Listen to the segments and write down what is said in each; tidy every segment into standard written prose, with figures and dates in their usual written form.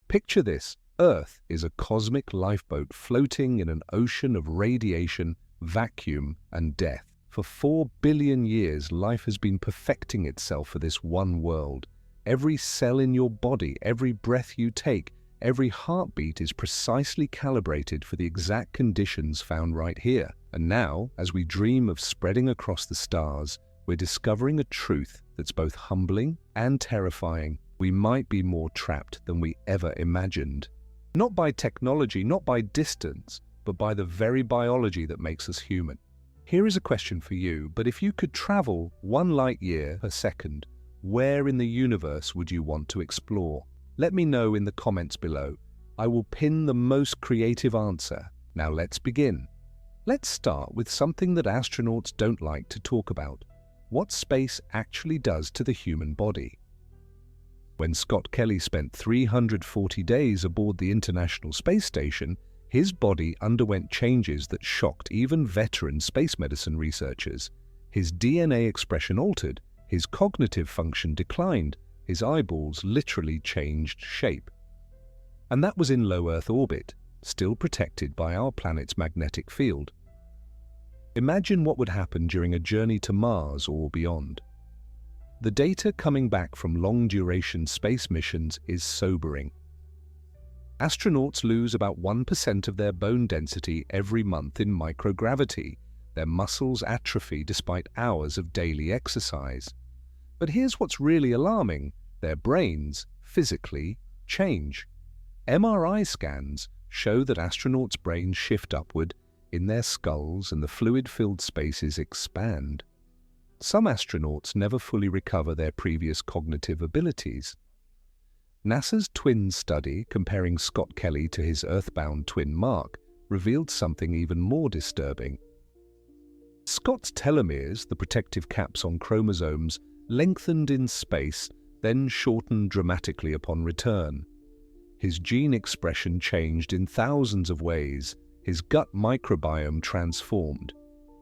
Picture this. Earth is a cosmic lifeboat floating in an ocean of radiation, vacuum, and death. For 4 billion years, life has been perfecting itself for this one world. Every cell in your body, every breath you take, every heartbeat is precisely calibrated for the exact conditions found right here. And now, as we dream of spreading across the stars, we're discovering a truth that's both humbling and terrifying. We might be more trapped than we ever imagined. Not by technology, not by distance, but by the very biology that makes us human. Here is a question for you, but if you could travel 1 light year per second, where in the universe would you want to explore? Let me know in the comments below. I will pin the most creative answer. Now let's begin. Let's start with something that astronauts don't like to talk about: what space actually does to the human body. When Scott Kelly spent 340 days aboard the International Space Station, his body underwent changes that shocked even veteran space medicine researchers. His DNA expression altered, his cognitive function declined, his eyeballs literally changed shape. And that was in low Earth orbit, still protected by our planet's magnetic field. Imagine what would happen during a journey to Mars or beyond. The data coming back from long-duration space missions is sobering. Astronauts lose about 1% of their bone density every month in microgravity. Their muscles atrophy despite hours of daily exercise. But here's what's really alarming: their brains physically change. MRI scans show that astronauts' brains shift upward in their skulls and the fluid-filled spaces expand. Some astronauts never fully recover their previous cognitive abilities. NASA's twin study comparing Scott Kelly to his Earthbound twin Mark revealed something even more disturbing. Scott's telomeres, the protective caps on chromosomes, lengthened in space, then shortened dramatically upon return. His gene expression changed in thousands of ways. His gut microbiome transformed.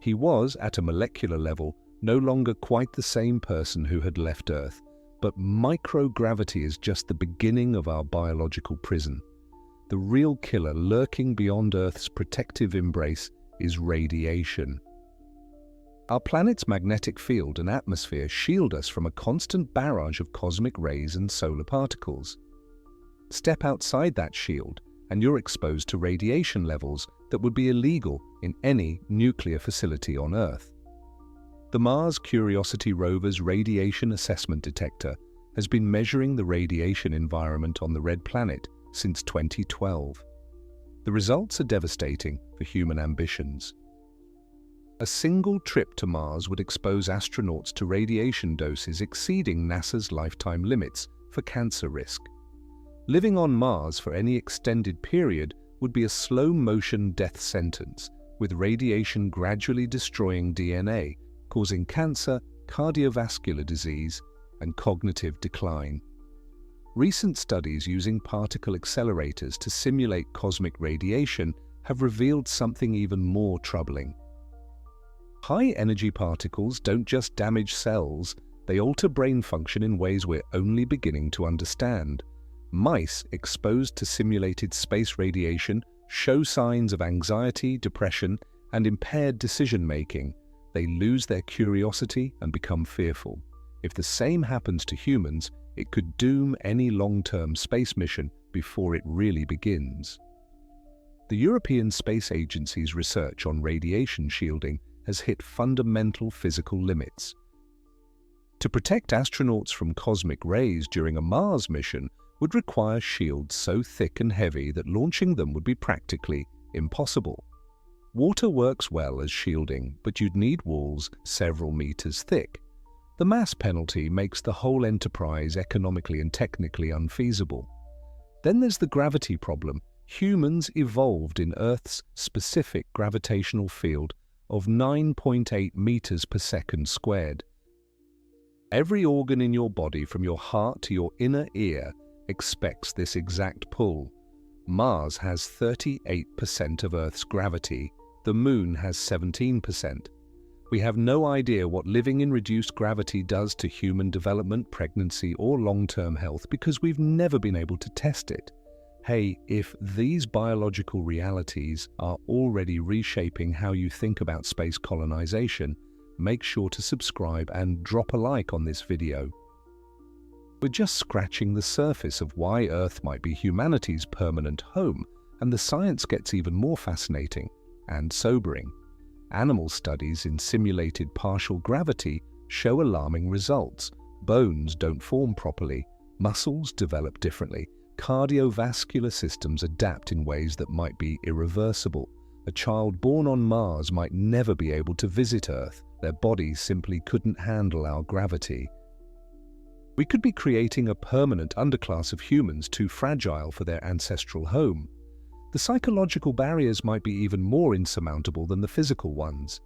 He was, at a molecular level, no longer quite the same person who had left Earth, but microgravity is just the beginning of our biological prison. The real killer lurking beyond Earth's protective embrace is radiation. Our planet's magnetic field and atmosphere shield us from a constant barrage of cosmic rays and solar particles. Step outside that shield, and you're exposed to radiation levels that would be illegal in any nuclear facility on Earth. The Mars Curiosity rover's radiation assessment detector has been measuring the radiation environment on the red planet since 2012. The results are devastating for human ambitions. A single trip to Mars would expose astronauts to radiation doses exceeding NASA's lifetime limits for cancer risk. Living on Mars for any extended period would be a slow-motion death sentence, with radiation gradually destroying DNA, causing cancer, cardiovascular disease, and cognitive decline. Recent studies using particle accelerators to simulate cosmic radiation have revealed something even more troubling. High-energy particles don't just damage cells, they alter brain function in ways we're only beginning to understand. Mice exposed to simulated space radiation show signs of anxiety, depression, and impaired decision-making. They lose their curiosity and become fearful. If the same happens to humans, it could doom any long-term space mission before it really begins. The European Space Agency's research on radiation shielding has hit fundamental physical limits. To protect astronauts from cosmic rays during a Mars mission would require shields so thick and heavy that launching them would be practically impossible. Water works well as shielding, but you'd need walls several meters thick. The mass penalty makes the whole enterprise economically and technically unfeasible. Then there's the gravity problem. Humans evolved in Earth's specific gravitational field of 9.8 meters per second squared. Every organ in your body, from your heart to your inner ear, expects this exact pull. Mars has 38% of Earth's gravity. The Moon has 17%. We have no idea what living in reduced gravity does to human development, pregnancy, or long-term health because we've never been able to test it. Hey, if these biological realities are already reshaping how you think about space colonization, make sure to subscribe and drop a like on this video. We're just scratching the surface of why Earth might be humanity's permanent home, and the science gets even more fascinating and sobering. Animal studies in simulated partial gravity show alarming results. Bones don't form properly, muscles develop differently, cardiovascular systems adapt in ways that might be irreversible. A child born on Mars might never be able to visit Earth. Their bodies simply couldn't handle our gravity. We could be creating a permanent underclass of humans too fragile for their ancestral home. The psychological barriers might be even more insurmountable than the physical ones.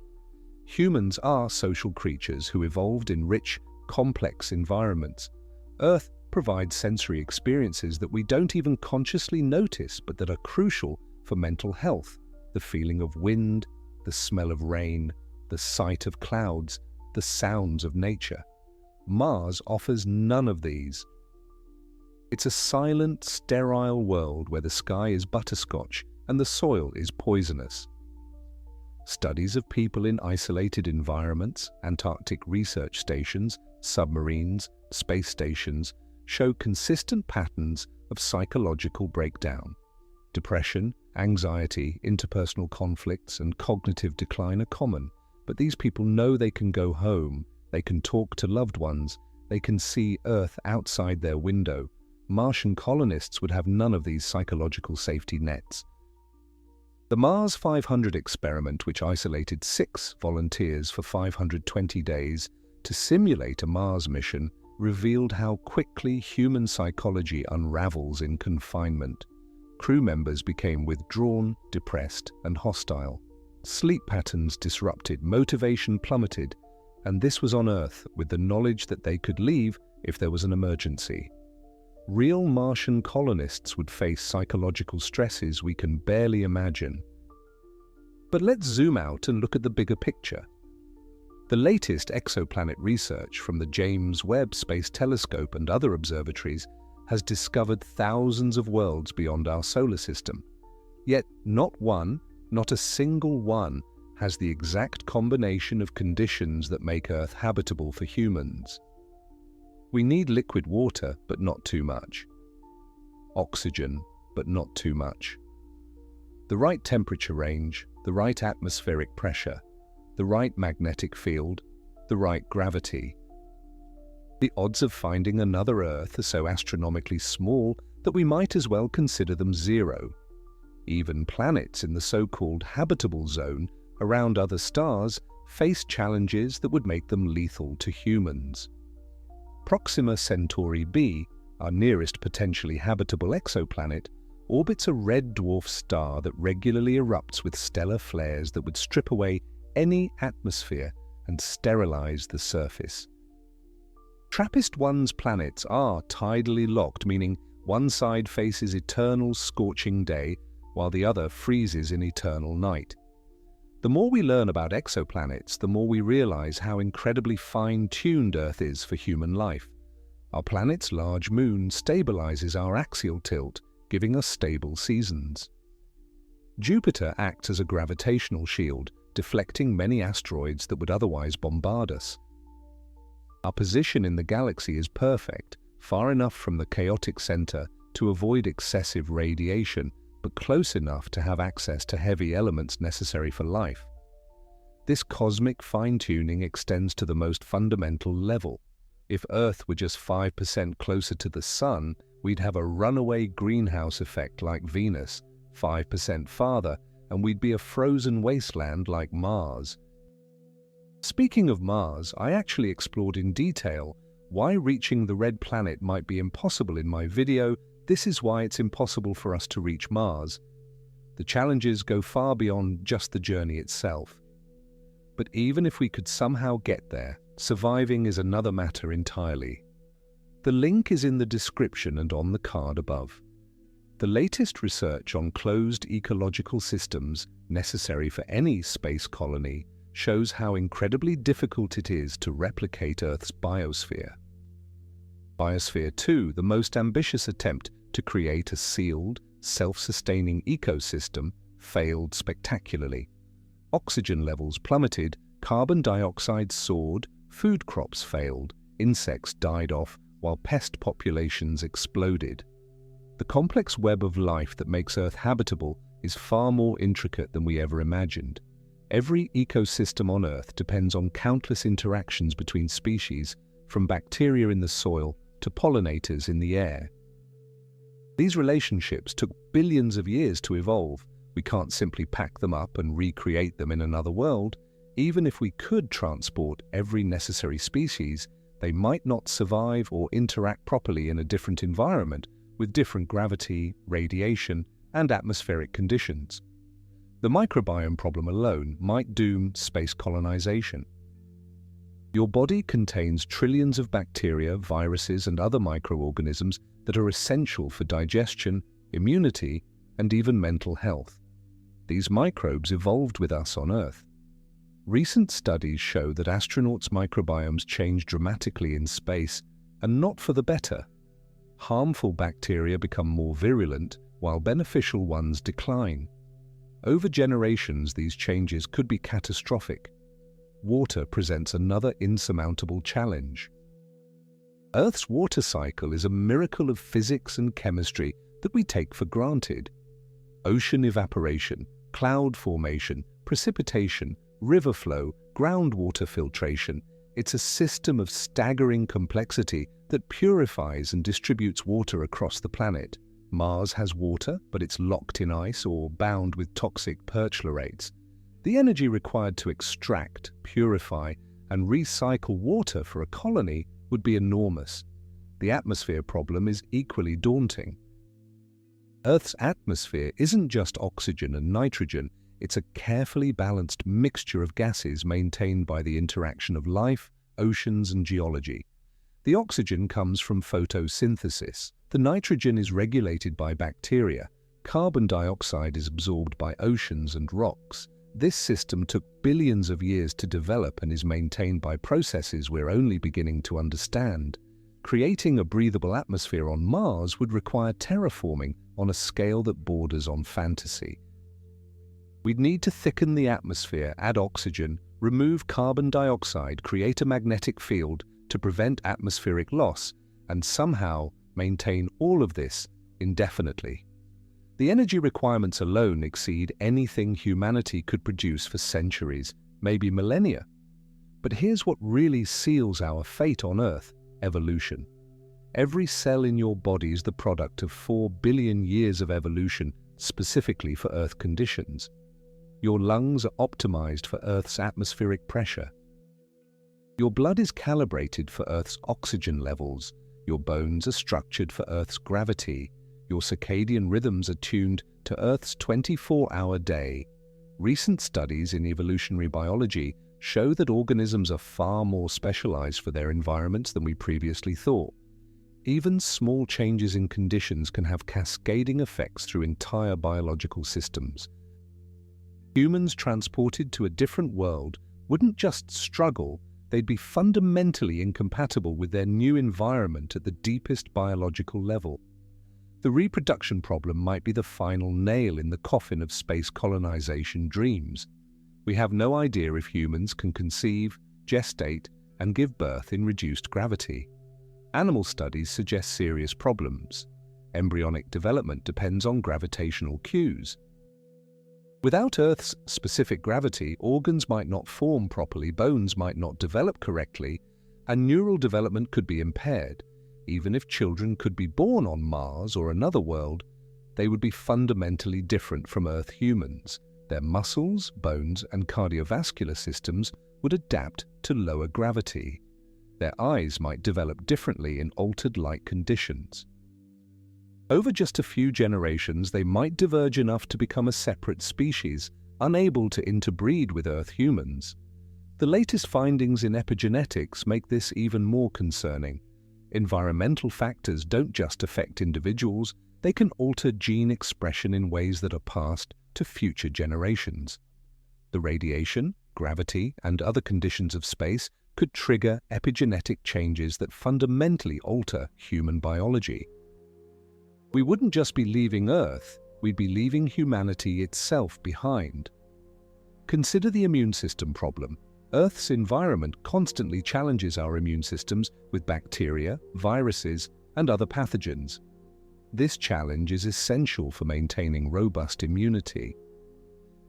Humans are social creatures who evolved in rich, complex environments. Earth provides sensory experiences that we don't even consciously notice but that are crucial for mental health. The feeling of wind, the smell of rain, the sight of clouds, the sounds of nature. Mars offers none of these. It's a silent, sterile world where the sky is butterscotch and the soil is poisonous. Studies of people in isolated environments, Antarctic research stations, submarines, space stations, show consistent patterns of psychological breakdown. Depression, anxiety, interpersonal conflicts, and cognitive decline are common, but these people know they can go home, they can talk to loved ones, they can see Earth outside their window. Martian colonists would have none of these psychological safety nets. The Mars 500 experiment, which isolated 6 volunteers for 520 days to simulate a Mars mission, revealed how quickly human psychology unravels in confinement. Crew members became withdrawn, depressed, and hostile. Sleep patterns disrupted, motivation plummeted, and this was on Earth with the knowledge that they could leave if there was an emergency. Real Martian colonists would face psychological stresses we can barely imagine. But let's zoom out and look at the bigger picture. The latest exoplanet research from the James Webb Space Telescope and other observatories has discovered thousands of worlds beyond our solar system. Yet not a single one, has the exact combination of conditions that make Earth habitable for humans. We need liquid water, but not too much. Oxygen, but not too much. The right temperature range, the right atmospheric pressure, the right magnetic field, the right gravity. The odds of finding another Earth are so astronomically small that we might as well consider them zero. Even planets in the so-called habitable zone around other stars face challenges that would make them lethal to humans. Proxima Centauri b, our nearest potentially habitable exoplanet, orbits a red dwarf star that regularly erupts with stellar flares that would strip away any atmosphere and sterilize the surface. TRAPPIST-1's planets are tidally locked, meaning one side faces eternal scorching day while the other freezes in eternal night. The more we learn about exoplanets, the more we realize how incredibly fine-tuned Earth is for human life. Our planet's large moon stabilizes our axial tilt, giving us stable seasons. Jupiter acts as a gravitational shield, deflecting many asteroids that would otherwise bombard us. Our position in the galaxy is perfect, far enough from the chaotic center to avoid excessive radiation, but close enough to have access to heavy elements necessary for life. This cosmic fine-tuning extends to the most fundamental level. If Earth were just 5% closer to the Sun, we'd have a runaway greenhouse effect like Venus, 5% farther, and we'd be a frozen wasteland like Mars. Speaking of Mars, I actually explored in detail why reaching the red planet might be impossible in my video. This is why it's impossible for us to reach Mars. The challenges go far beyond just the journey itself. But even if we could somehow get there, surviving is another matter entirely. The link is in the description and on the card above. The latest research on closed ecological systems necessary for any space colony shows how incredibly difficult it is to replicate Earth's biosphere. Biosphere 2, the most ambitious attempt to create a sealed, self-sustaining ecosystem failed spectacularly. Oxygen levels plummeted, carbon dioxide soared, food crops failed, insects died off, while pest populations exploded. The complex web of life that makes Earth habitable is far more intricate than we ever imagined. Every ecosystem on Earth depends on countless interactions between species, from bacteria in the soil to pollinators in the air. These relationships took billions of years to evolve. We can't simply pack them up and recreate them in another world. Even if we could transport every necessary species, they might not survive or interact properly in a different environment with different gravity, radiation, and atmospheric conditions. The microbiome problem alone might doom space colonization. Your body contains trillions of bacteria, viruses, and other microorganisms that are essential for digestion, immunity, and even mental health. These microbes evolved with us on Earth. Recent studies show that astronauts' microbiomes change dramatically in space, and not for the better. Harmful bacteria become more virulent, while beneficial ones decline. Over generations, these changes could be catastrophic. Water presents another insurmountable challenge. Earth's water cycle is a miracle of physics and chemistry that we take for granted. Ocean evaporation, cloud formation, precipitation, river flow, groundwater filtration. It's a system of staggering complexity that purifies and distributes water across the planet. Mars has water, but it's locked in ice or bound with toxic perchlorates. The energy required to extract, purify, and recycle water for a colony would be enormous. The atmosphere problem is equally daunting. Earth's atmosphere isn't just oxygen and nitrogen, it's a carefully balanced mixture of gases maintained by the interaction of life, oceans, and geology. The oxygen comes from photosynthesis. The nitrogen is regulated by bacteria. Carbon dioxide is absorbed by oceans and rocks. This system took billions of years to develop and is maintained by processes we're only beginning to understand. Creating a breathable atmosphere on Mars would require terraforming on a scale that borders on fantasy. We'd need to thicken the atmosphere, add oxygen, remove carbon dioxide, create a magnetic field to prevent atmospheric loss, and somehow maintain all of this indefinitely. The energy requirements alone exceed anything humanity could produce for centuries, maybe millennia. But here's what really seals our fate on Earth: evolution. Every cell in your body is the product of 4 billion years of evolution specifically for Earth conditions. Your lungs are optimized for Earth's atmospheric pressure. Your blood is calibrated for Earth's oxygen levels. Your bones are structured for Earth's gravity. Your circadian rhythms are tuned to Earth's 24-hour day. Recent studies in evolutionary biology show that organisms are far more specialized for their environments than we previously thought. Even small changes in conditions can have cascading effects through entire biological systems. Humans transported to a different world wouldn't just struggle, they'd be fundamentally incompatible with their new environment at the deepest biological level. The reproduction problem might be the final nail in the coffin of space colonization dreams. We have no idea if humans can conceive, gestate, and give birth in reduced gravity. Animal studies suggest serious problems. Embryonic development depends on gravitational cues. Without Earth's specific gravity, organs might not form properly, bones might not develop correctly, and neural development could be impaired. Even if children could be born on Mars or another world, they would be fundamentally different from Earth humans. Their muscles, bones, and cardiovascular systems would adapt to lower gravity. Their eyes might develop differently in altered light conditions. Over just a few generations, they might diverge enough to become a separate species, unable to interbreed with Earth humans. The latest findings in epigenetics make this even more concerning. Environmental factors don't just affect individuals, they can alter gene expression in ways that are passed to future generations. The radiation, gravity, and other conditions of space could trigger epigenetic changes that fundamentally alter human biology. We wouldn't just be leaving Earth, we'd be leaving humanity itself behind. Consider the immune system problem. Earth's environment constantly challenges our immune systems with bacteria, viruses, and other pathogens. This challenge is essential for maintaining robust immunity.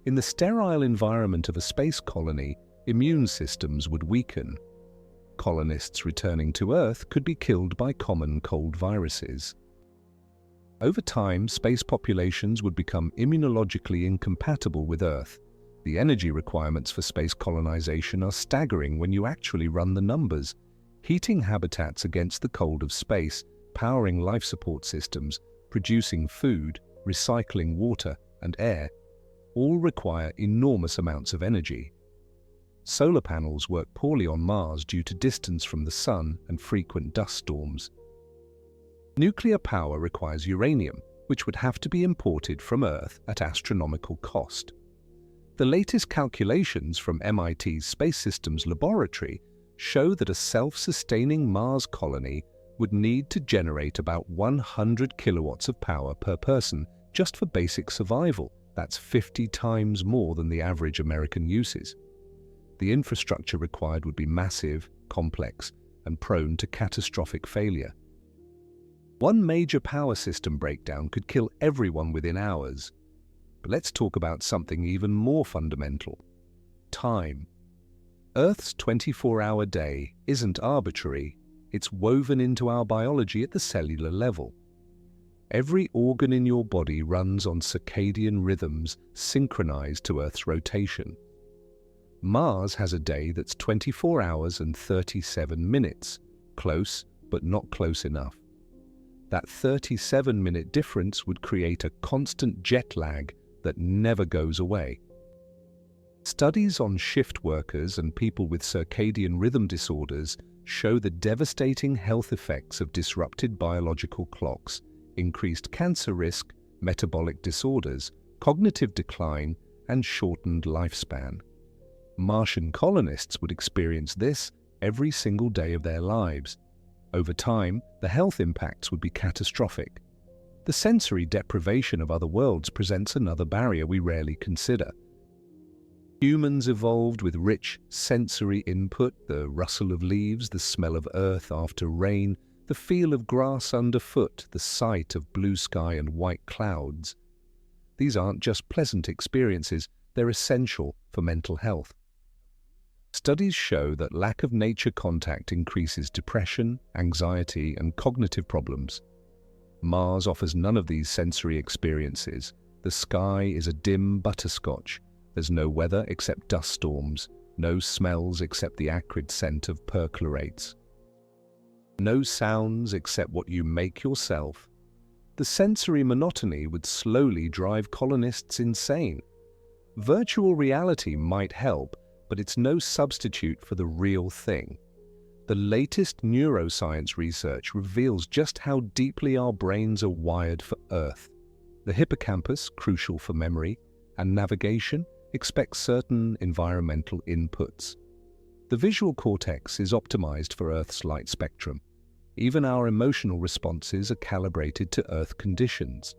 In the sterile environment of a space colony, immune systems would weaken. Colonists returning to Earth could be killed by common cold viruses. Over time, space populations would become immunologically incompatible with Earth. The energy requirements for space colonization are staggering when you actually run the numbers. Heating habitats against the cold of space, powering life support systems, producing food, recycling water and air, all require enormous amounts of energy. Solar panels work poorly on Mars due to distance from the Sun and frequent dust storms. Nuclear power requires uranium, which would have to be imported from Earth at astronomical cost. The latest calculations from MIT's Space Systems Laboratory show that a self-sustaining Mars colony would need to generate about 100 kilowatts of power per person just for basic survival. That's 50 times more than the average American uses. The infrastructure required would be massive, complex, and prone to catastrophic failure. One major power system breakdown could kill everyone within hours. But let's talk about something even more fundamental: time. Earth's 24-hour day isn't arbitrary. It's woven into our biology at the cellular level. Every organ in your body runs on circadian rhythms synchronized to Earth's rotation. Mars has a day that's 24 hours and 37 minutes, close but not close enough. That 37-minute difference would create a constant jet lag that never goes away. Studies on shift workers and people with circadian rhythm disorders show the devastating health effects of disrupted biological clocks, increased cancer risk, metabolic disorders, cognitive decline, and shortened lifespan. Martian colonists would experience this every single day of their lives. Over time, the health impacts would be catastrophic. The sensory deprivation of other worlds presents another barrier we rarely consider. Humans evolved with rich sensory input: the rustle of leaves, the smell of earth after rain, the feel of grass underfoot, the sight of blue sky and white clouds. These aren't just pleasant experiences, they're essential for mental health. Studies show that lack of nature contact increases depression, anxiety, and cognitive problems. Mars offers none of these sensory experiences. The sky is a dim butterscotch. There's no weather except dust storms, no smells except the acrid scent of perchlorates, no sounds except what you make yourself. The sensory monotony would slowly drive colonists insane. Virtual reality might help, but it's no substitute for the real thing. The latest neuroscience research reveals just how deeply our brains are wired for Earth. The hippocampus, crucial for memory and navigation, expects certain environmental inputs. The visual cortex is optimized for Earth's light spectrum. Even our emotional responses are calibrated to Earth conditions.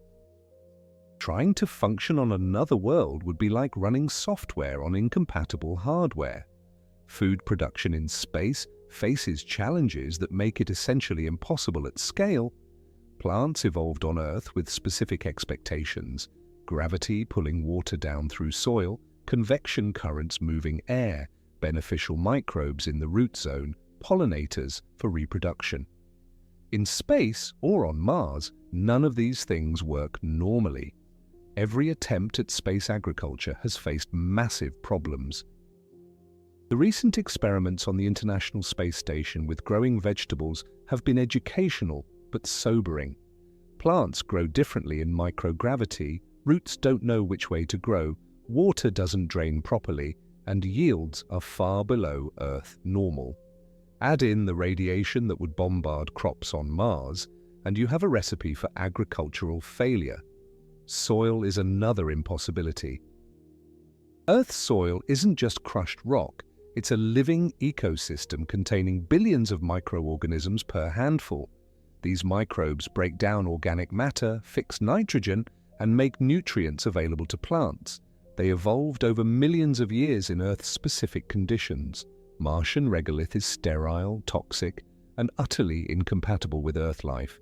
Trying to function on another world would be like running software on incompatible hardware. Food production in space faces challenges that make it essentially impossible at scale. Plants evolved on Earth with specific expectations: gravity pulling water down through soil, convection currents moving air, beneficial microbes in the root zone, pollinators for reproduction. In space or on Mars, none of these things work normally. Every attempt at space agriculture has faced massive problems. The recent experiments on the International Space Station with growing vegetables have been educational but sobering. Plants grow differently in microgravity, roots don't know which way to grow, water doesn't drain properly, and yields are far below Earth normal. Add in the radiation that would bombard crops on Mars, and you have a recipe for agricultural failure. Soil is another impossibility. Earth's soil isn't just crushed rock, it's a living ecosystem containing billions of microorganisms per handful. These microbes break down organic matter, fix nitrogen, and make nutrients available to plants. They evolved over millions of years in Earth's specific conditions. Martian regolith is sterile, toxic, and utterly incompatible with Earth life.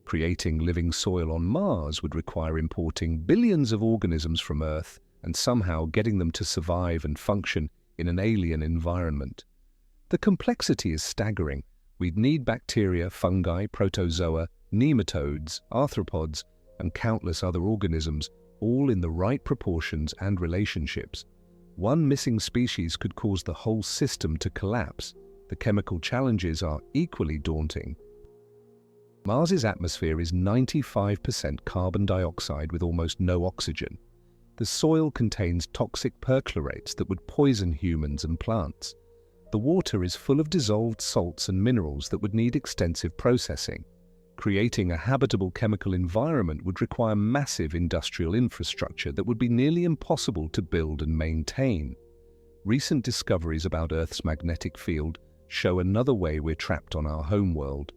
Creating living soil on Mars would require importing billions of organisms from Earth and somehow getting them to survive and function in an alien environment. The complexity is staggering. We'd need bacteria, fungi, protozoa, nematodes, arthropods, and countless other organisms, all in the right proportions and relationships. One missing species could cause the whole system to collapse. The chemical challenges are equally daunting. Mars's atmosphere is 95% carbon dioxide with almost no oxygen. The soil contains toxic perchlorates that would poison humans and plants. The water is full of dissolved salts and minerals that would need extensive processing. Creating a habitable chemical environment would require massive industrial infrastructure that would be nearly impossible to build and maintain. Recent discoveries about Earth's magnetic field show another way we're trapped on our homeworld.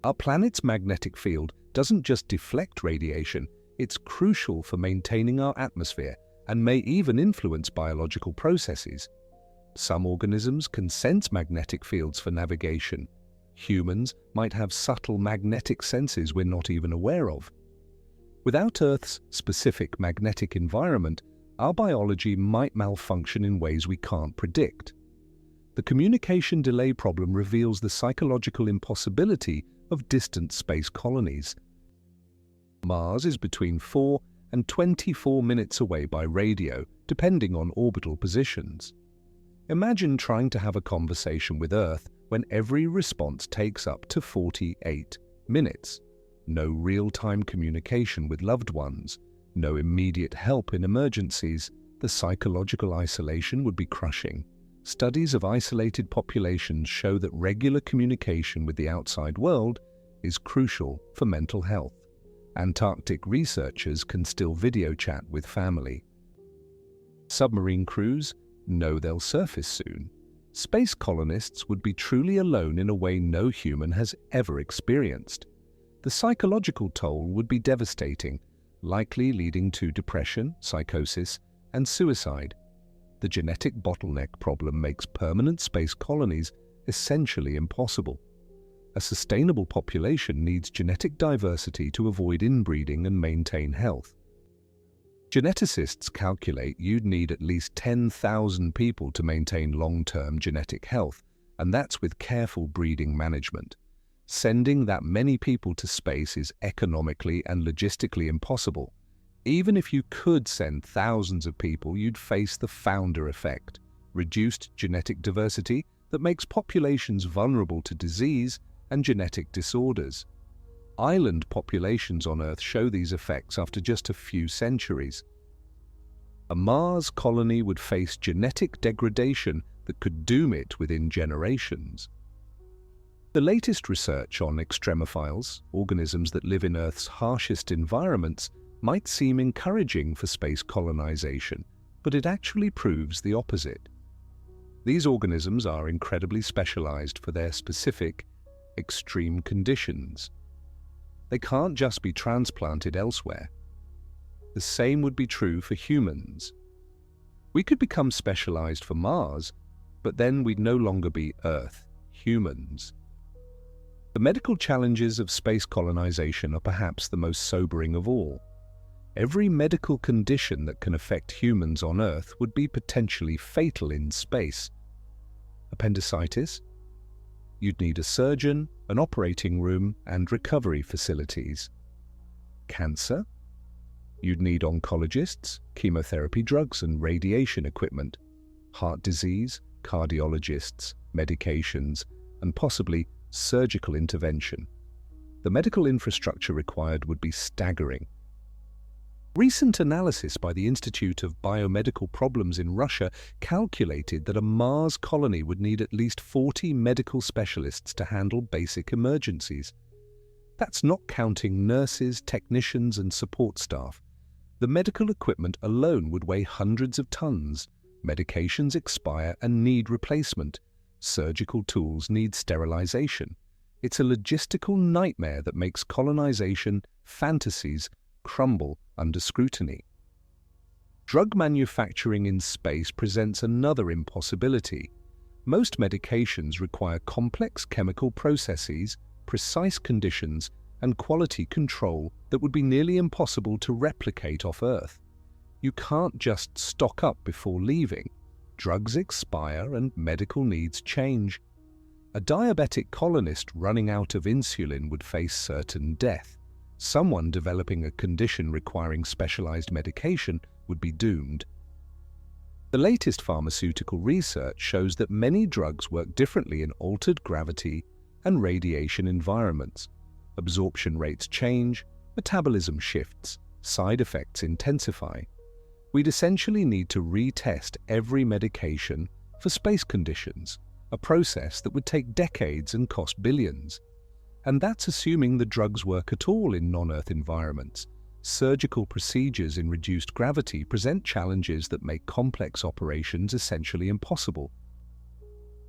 Our planet's magnetic field doesn't just deflect radiation, it's crucial for maintaining our atmosphere and may even influence biological processes. Some organisms can sense magnetic fields for navigation. Humans might have subtle magnetic senses we're not even aware of. Without Earth's specific magnetic environment, our biology might malfunction in ways we can't predict. The communication delay problem reveals the psychological impossibility of distant space colonies. Mars is between 4 and 24 minutes away by radio, depending on orbital positions. Imagine trying to have a conversation with Earth when every response takes up to 48 minutes. No real-time communication with loved ones, no immediate help in emergencies. The psychological isolation would be crushing. Studies of isolated populations show that regular communication with the outside world is crucial for mental health. Antarctic researchers can still video chat with family. Submarine crews know they'll surface soon. Space colonists would be truly alone in a way no human has ever experienced. The psychological toll would be devastating, likely leading to depression, psychosis, and suicide. The genetic bottleneck problem makes permanent space colonies essentially impossible. A sustainable population needs genetic diversity to avoid inbreeding and maintain health. Geneticists calculate you'd need at least 10,000 people to maintain long-term genetic health, and that's with careful breeding management. Sending that many people to space is economically and logistically impossible. Even if you could send thousands of people, you'd face the founder effect, reduced genetic diversity that makes populations vulnerable to disease and genetic disorders. Island populations on Earth show these effects after just a few centuries. A Mars colony would face genetic degradation that could doom it within generations. The latest research on extremophiles, organisms that live in Earth's harshest environments, might seem encouraging for space colonization, but it actually proves the opposite. These organisms are incredibly specialized for their specific, extreme conditions. They can't just be transplanted elsewhere. The same would be true for humans. We could become specialized for Mars, but then we'd no longer be Earth humans. The medical challenges of space colonization are perhaps the most sobering of all. Every medical condition that can affect humans on Earth would be potentially fatal in space. Appendicitis? You'd need a surgeon, an operating room, and recovery facilities. Cancer? You'd need oncologists, chemotherapy drugs, and radiation equipment. Heart disease, cardiologists, medications, and possibly surgical intervention. The medical infrastructure required would be staggering. Recent analysis by the Institute of Biomedical Problems in Russia calculated that a Mars colony would need at least 40 medical specialists to handle basic emergencies. That's not counting nurses, technicians, and support staff. The medical equipment alone would weigh hundreds of tons. Medications expire and need replacement. Surgical tools need sterilization. It's a logistical nightmare that makes colonization fantasies crumble under scrutiny. Drug manufacturing in space presents another impossibility. Most medications require complex chemical processes, precise conditions, and quality control that would be nearly impossible to replicate off Earth. You can't just stock up before leaving. Drugs expire and medical needs change. A diabetic colonist running out of insulin would face certain death. Someone developing a condition requiring specialized medication would be doomed. The latest pharmaceutical research shows that many drugs work differently in altered gravity and radiation environments. Absorption rates change, metabolism shifts, side effects intensify. We'd essentially need to retest every medication for space conditions, a process that would take decades and cost billions. And that's assuming the drugs work at all in non-Earth environments. Surgical procedures in reduced gravity present challenges that make complex operations essentially impossible.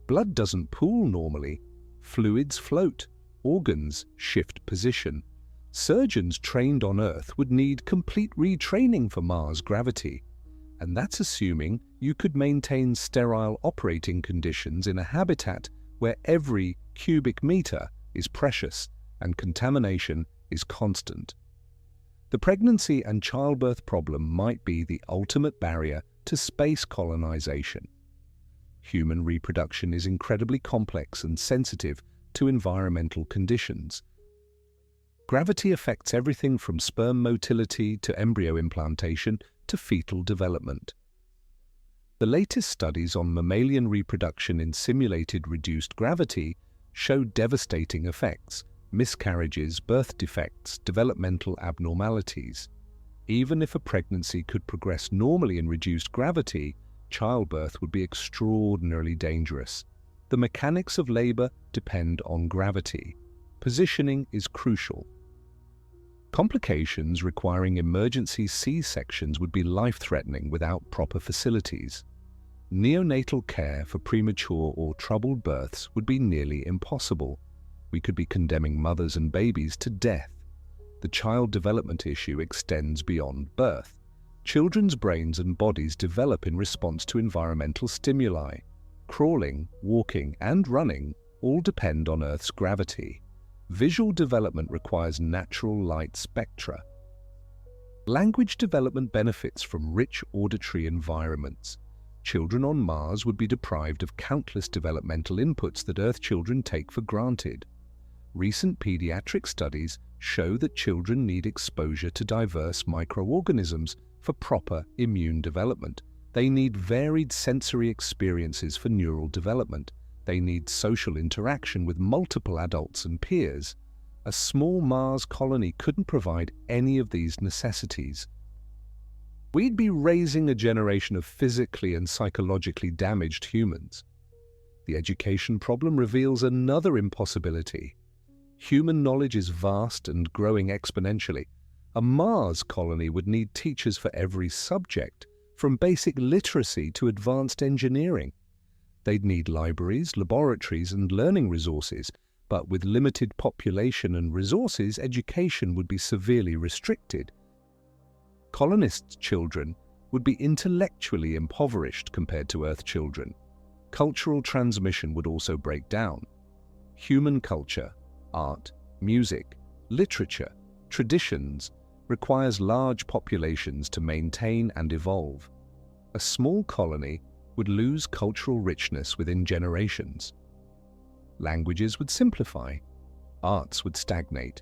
Blood doesn't pool normally. Fluids float. Organs shift position. Surgeons trained on Earth would need complete retraining for Mars gravity. And that's assuming you could maintain sterile operating conditions in a habitat where every cubic meter is precious and contamination is constant. The pregnancy and childbirth problem might be the ultimate barrier to space colonization. Human reproduction is incredibly complex and sensitive to environmental conditions. Gravity affects everything from sperm motility to embryo implantation to fetal development. The latest studies on mammalian reproduction in simulated reduced gravity show devastating effects: miscarriages, birth defects, developmental abnormalities. Even if a pregnancy could progress normally in reduced gravity, childbirth would be extraordinarily dangerous. The mechanics of labor depend on gravity. Positioning is crucial. Complications requiring emergency C-sections would be life-threatening without proper facilities. Neonatal care for premature or troubled births would be nearly impossible. We could be condemning mothers and babies to death. The child development issue extends beyond birth. Children's brains and bodies develop in response to environmental stimuli. Crawling, walking, and running all depend on Earth's gravity. Visual development requires natural light spectra. Language development benefits from rich auditory environments. Children on Mars would be deprived of countless developmental inputs that Earth children take for granted. Recent pediatric studies show that children need exposure to diverse microorganisms for proper immune development. They need varied sensory experiences for neural development. They need social interaction with multiple adults and peers. A small Mars colony couldn't provide any of these necessities. We'd be raising a generation of physically and psychologically damaged humans. The education problem reveals another impossibility. Human knowledge is vast and growing exponentially. A Mars colony would need teachers for every subject, from basic literacy to advanced engineering. They'd need libraries, laboratories, and learning resources, but with limited population and resources, education would be severely restricted. Colonists' children would be intellectually impoverished compared to Earth children. Cultural transmission would also break down. Human culture, art, music, literature, traditions requires large populations to maintain and evolve. A small colony would lose cultural richness within generations. Languages would simplify. Arts would stagnate.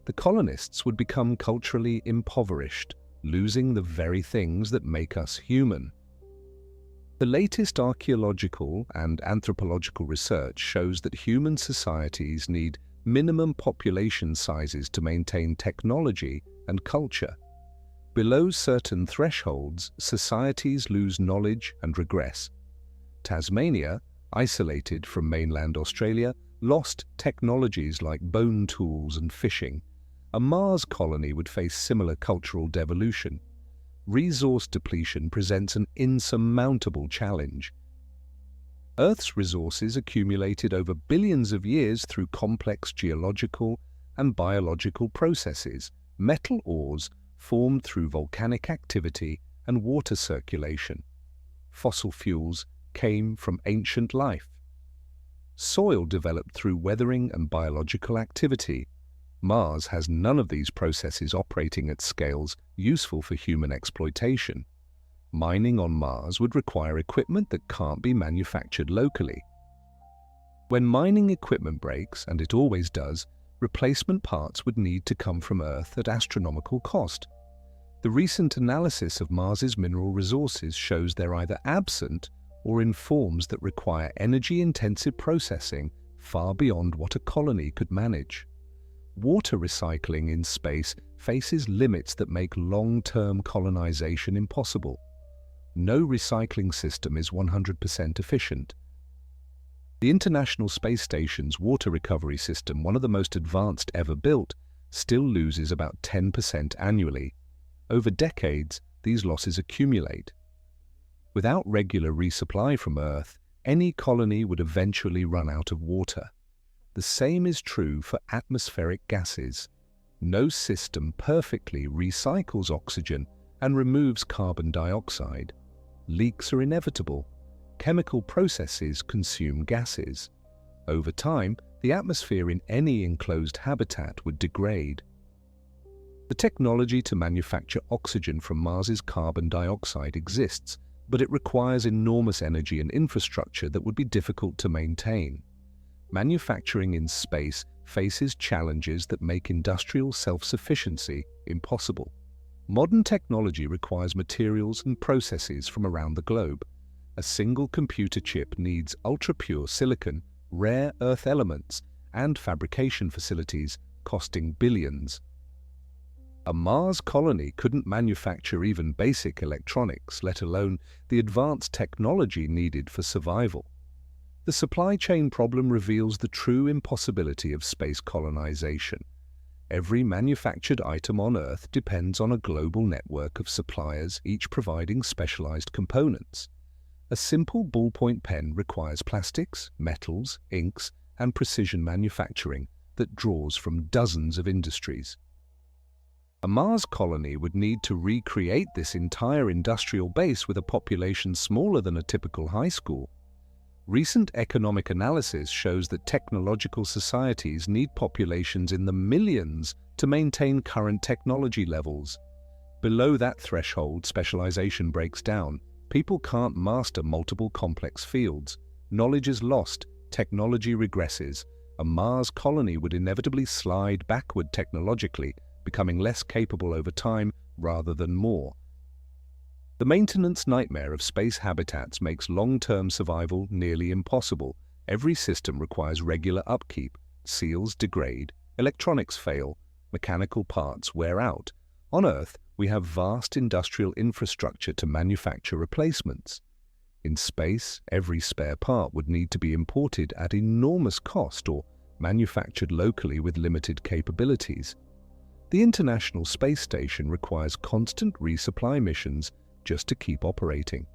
The colonists would become culturally impoverished, losing the very things that make us human. The latest archaeological and anthropological research shows that human societies need minimum population sizes to maintain technology and culture. Below certain thresholds, societies lose knowledge and regress. Tasmania, isolated from mainland Australia, lost technologies like bone tools and fishing. A Mars colony would face similar cultural devolution. Resource depletion presents an insurmountable challenge. Earth's resources accumulated over billions of years through complex geological and biological processes, metal ores formed through volcanic activity and water circulation. Fossil fuels came from ancient life. Soil developed through weathering and biological activity. Mars has none of these processes operating at scales useful for human exploitation. Mining on Mars would require equipment that can't be manufactured locally. When mining equipment breaks, and it always does, replacement parts would need to come from Earth at astronomical cost. The recent analysis of Mars's mineral resources shows they're either absent or in forms that require energy-intensive processing far beyond what a colony could manage. Water recycling in space faces limits that make long-term colonization impossible. No recycling system is 100% efficient. The International Space Station's water recovery system, one of the most advanced ever built, still loses about 10% annually. Over decades, these losses accumulate. Without regular resupply from Earth, any colony would eventually run out of water. The same is true for atmospheric gases. No system perfectly recycles oxygen and removes carbon dioxide. Leaks are inevitable. Chemical processes consume gases. Over time, the atmosphere in any enclosed habitat would degrade. The technology to manufacture oxygen from Mars's carbon dioxide exists, but it requires enormous energy and infrastructure that would be difficult to maintain. Manufacturing in space faces challenges that make industrial self-sufficiency impossible. Modern technology requires materials and processes from around the globe. A single computer chip needs ultra-pure silicon, rare earth elements, and fabrication facilities costing billions. A Mars colony couldn't manufacture even basic electronics, let alone the advanced technology needed for survival. The supply chain problem reveals the true impossibility of space colonization. Every manufactured item on Earth depends on a global network of suppliers, each providing specialized components. A simple ballpoint pen requires plastics, metals, inks, and precision manufacturing that draws from dozens of industries. A Mars colony would need to recreate this entire industrial base with a population smaller than a typical high school. Recent economic analysis shows that technological societies need populations in the millions to maintain current technology levels. Below that threshold, specialization breaks down. People can't master multiple complex fields. Knowledge is lost, technology regresses. A Mars colony would inevitably slide backward technologically, becoming less capable over time rather than more. The maintenance nightmare of space habitats makes long-term survival nearly impossible. Every system requires regular upkeep. Seals degrade, electronics fail, mechanical parts wear out. On Earth, we have vast industrial infrastructure to manufacture replacements. In space, every spare part would need to be imported at enormous cost or manufactured locally with limited capabilities. The International Space Station requires constant resupply missions just to keep operating.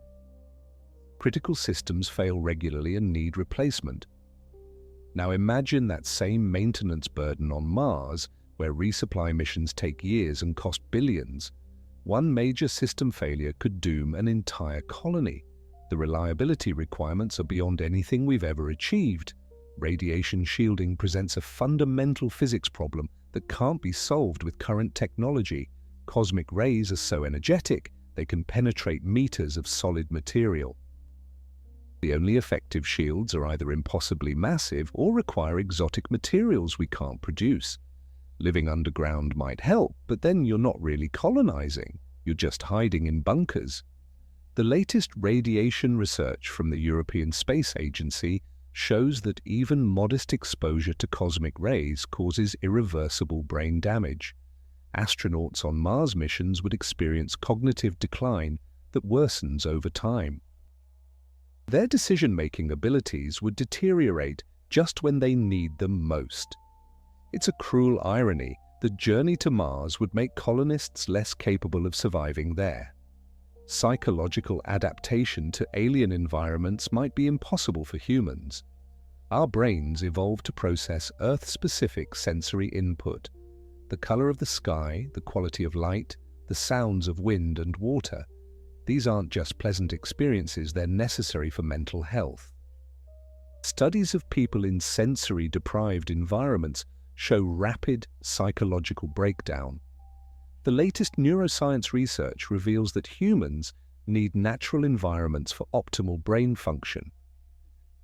Critical systems fail regularly and need replacement. Now imagine that same maintenance burden on Mars, where resupply missions take years and cost billions. One major system failure could doom an entire colony. The reliability requirements are beyond anything we've ever achieved. Radiation shielding presents a fundamental physics problem that can't be solved with current technology. Cosmic rays are so energetic, they can penetrate meters of solid material. The only effective shields are either impossibly massive or require exotic materials we can't produce. Living underground might help, but then you're not really colonizing. You're just hiding in bunkers. The latest radiation research from the European Space Agency shows that even modest exposure to cosmic rays causes irreversible brain damage. Astronauts on Mars missions would experience cognitive decline that worsens over time. Their decision-making abilities would deteriorate just when they need them most. It's a cruel irony. The journey to Mars would make colonists less capable of surviving there. Psychological adaptation to alien environments might be impossible for humans. Our brains evolved to process Earth-specific sensory input. The color of the sky, the quality of light, the sounds of wind and water. These aren't just pleasant experiences, they're necessary for mental health. Studies of people in sensory-deprived environments show rapid psychological breakdown. The latest neuroscience research reveals that humans need natural environments for optimal brain function.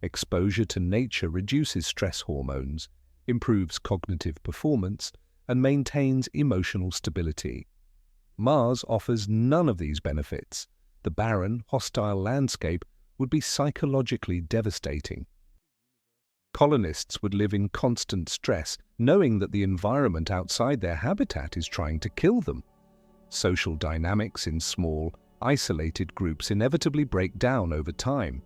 Exposure to nature reduces stress hormones, improves cognitive performance, and maintains emotional stability. Mars offers none of these benefits. The barren, hostile landscape would be psychologically devastating. Colonists would live in constant stress, knowing that the environment outside their habitat is trying to kill them. Social dynamics in small, isolated groups inevitably break down over time.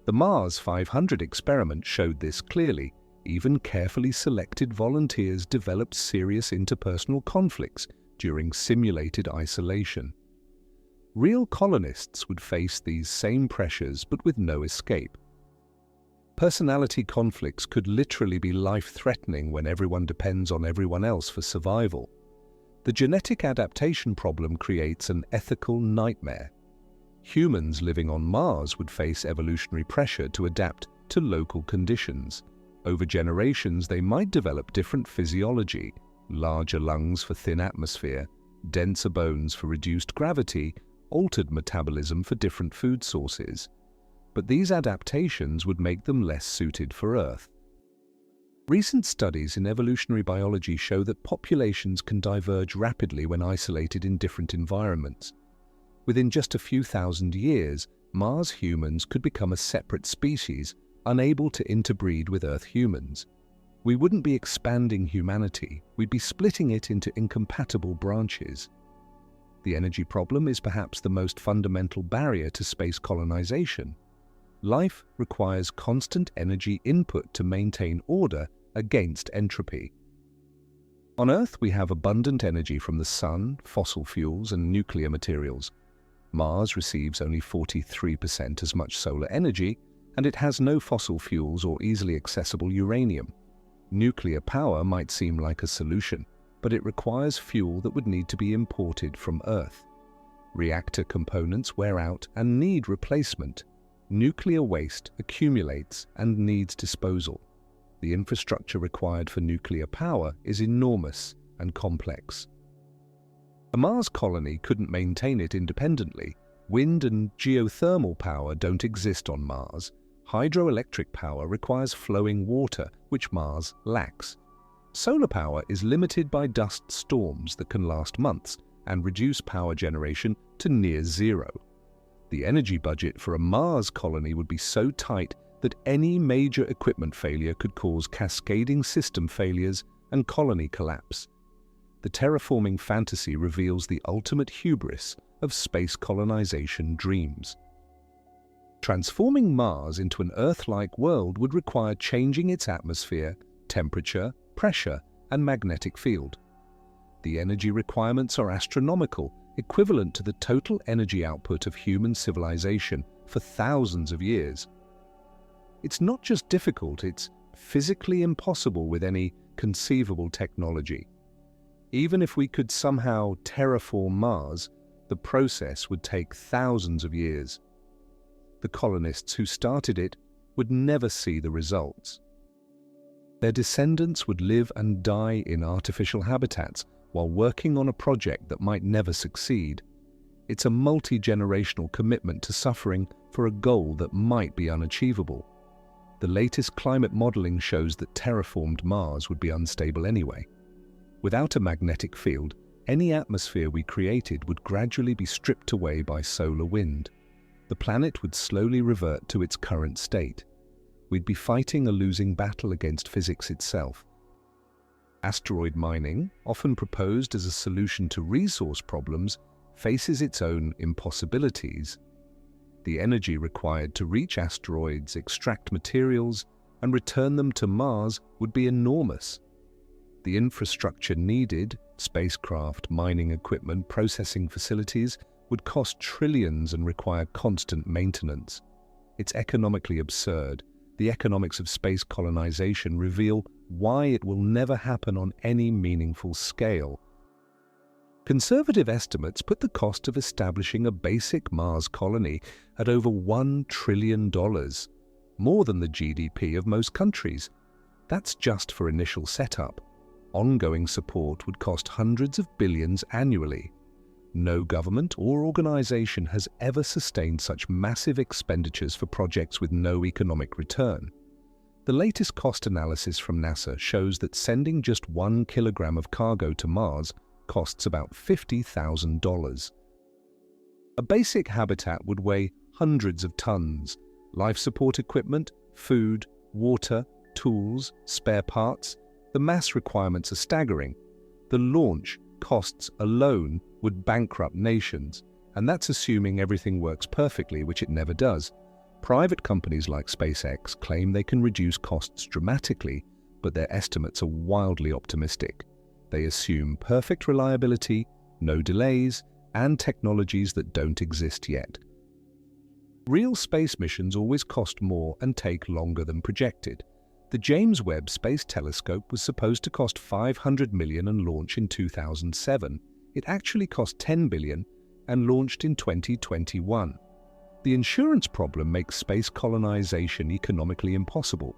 The Mars 500 experiment showed this clearly. Even carefully selected volunteers developed serious interpersonal conflicts during simulated isolation. Real colonists would face these same pressures but with no escape. Personality conflicts could literally be life-threatening when everyone depends on everyone else for survival. The genetic adaptation problem creates an ethical nightmare. Humans living on Mars would face evolutionary pressure to adapt to local conditions. Over generations, they might develop different physiology, larger lungs for thin atmosphere, denser bones for reduced gravity, altered metabolism for different food sources. But these adaptations would make them less suited for Earth. Recent studies in evolutionary biology show that populations can diverge rapidly when isolated in different environments. Within just a few thousand years, Mars humans could become a separate species, unable to interbreed with Earth humans. We wouldn't be expanding humanity, we'd be splitting it into incompatible branches. The energy problem is perhaps the most fundamental barrier to space colonization. Life requires constant energy input to maintain order against entropy. On Earth, we have abundant energy from the sun, fossil fuels, and nuclear materials. Mars receives only 43% as much solar energy, and it has no fossil fuels or easily accessible uranium. Nuclear power might seem like a solution, but it requires fuel that would need to be imported from Earth. Reactor components wear out and need replacement. Nuclear waste accumulates and needs disposal. The infrastructure required for nuclear power is enormous and complex. A Mars colony couldn't maintain it independently. Wind and geothermal power don't exist on Mars. Hydroelectric power requires flowing water, which Mars lacks. Solar power is limited by dust storms that can last months and reduce power generation to near zero. The energy budget for a Mars colony would be so tight that any major equipment failure could cause cascading system failures and colony collapse. The terraforming fantasy reveals the ultimate hubris of space colonization dreams. Transforming Mars into an Earth-like world would require changing its atmosphere, temperature, pressure, and magnetic field. The energy requirements are astronomical, equivalent to the total energy output of human civilization for thousands of years. It's not just difficult, it's physically impossible with any conceivable technology. Even if we could somehow terraform Mars, the process would take thousands of years. The colonists who started it would never see the results. Their descendants would live and die in artificial habitats while working on a project that might never succeed. It's a multi-generational commitment to suffering for a goal that might be unachievable. The latest climate modeling shows that terraformed Mars would be unstable anyway. Without a magnetic field, any atmosphere we created would gradually be stripped away by solar wind. The planet would slowly revert to its current state. We'd be fighting a losing battle against physics itself. Asteroid mining, often proposed as a solution to resource problems, faces its own impossibilities. The energy required to reach asteroids, extract materials, and return them to Mars would be enormous. The infrastructure needed, spacecraft, mining equipment, processing facilities, would cost trillions and require constant maintenance. It's economically absurd. The economics of space colonization reveal why it will never happen on any meaningful scale. Conservative estimates put the cost of establishing a basic Mars colony at over $1 trillion, more than the GDP of most countries. That's just for initial setup. Ongoing support would cost hundreds of billions annually. No government or organization has ever sustained such massive expenditures for projects with no economic return. The latest cost analysis from NASA shows that sending just 1 kilogram of cargo to Mars costs about $50,000. A basic habitat would weigh hundreds of tons. Life support equipment, food, water, tools, spare parts. The mass requirements are staggering. The launch costs alone would bankrupt nations, and that's assuming everything works perfectly, which it never does. Private companies like SpaceX claim they can reduce costs dramatically, but their estimates are wildly optimistic. They assume perfect reliability, no delays, and technologies that don't exist yet. Real space missions always cost more and take longer than projected. The James Webb Space Telescope was supposed to cost $500 million and launch in 2007. It actually cost $10 billion and launched in 2021. The insurance problem makes space colonization economically impossible.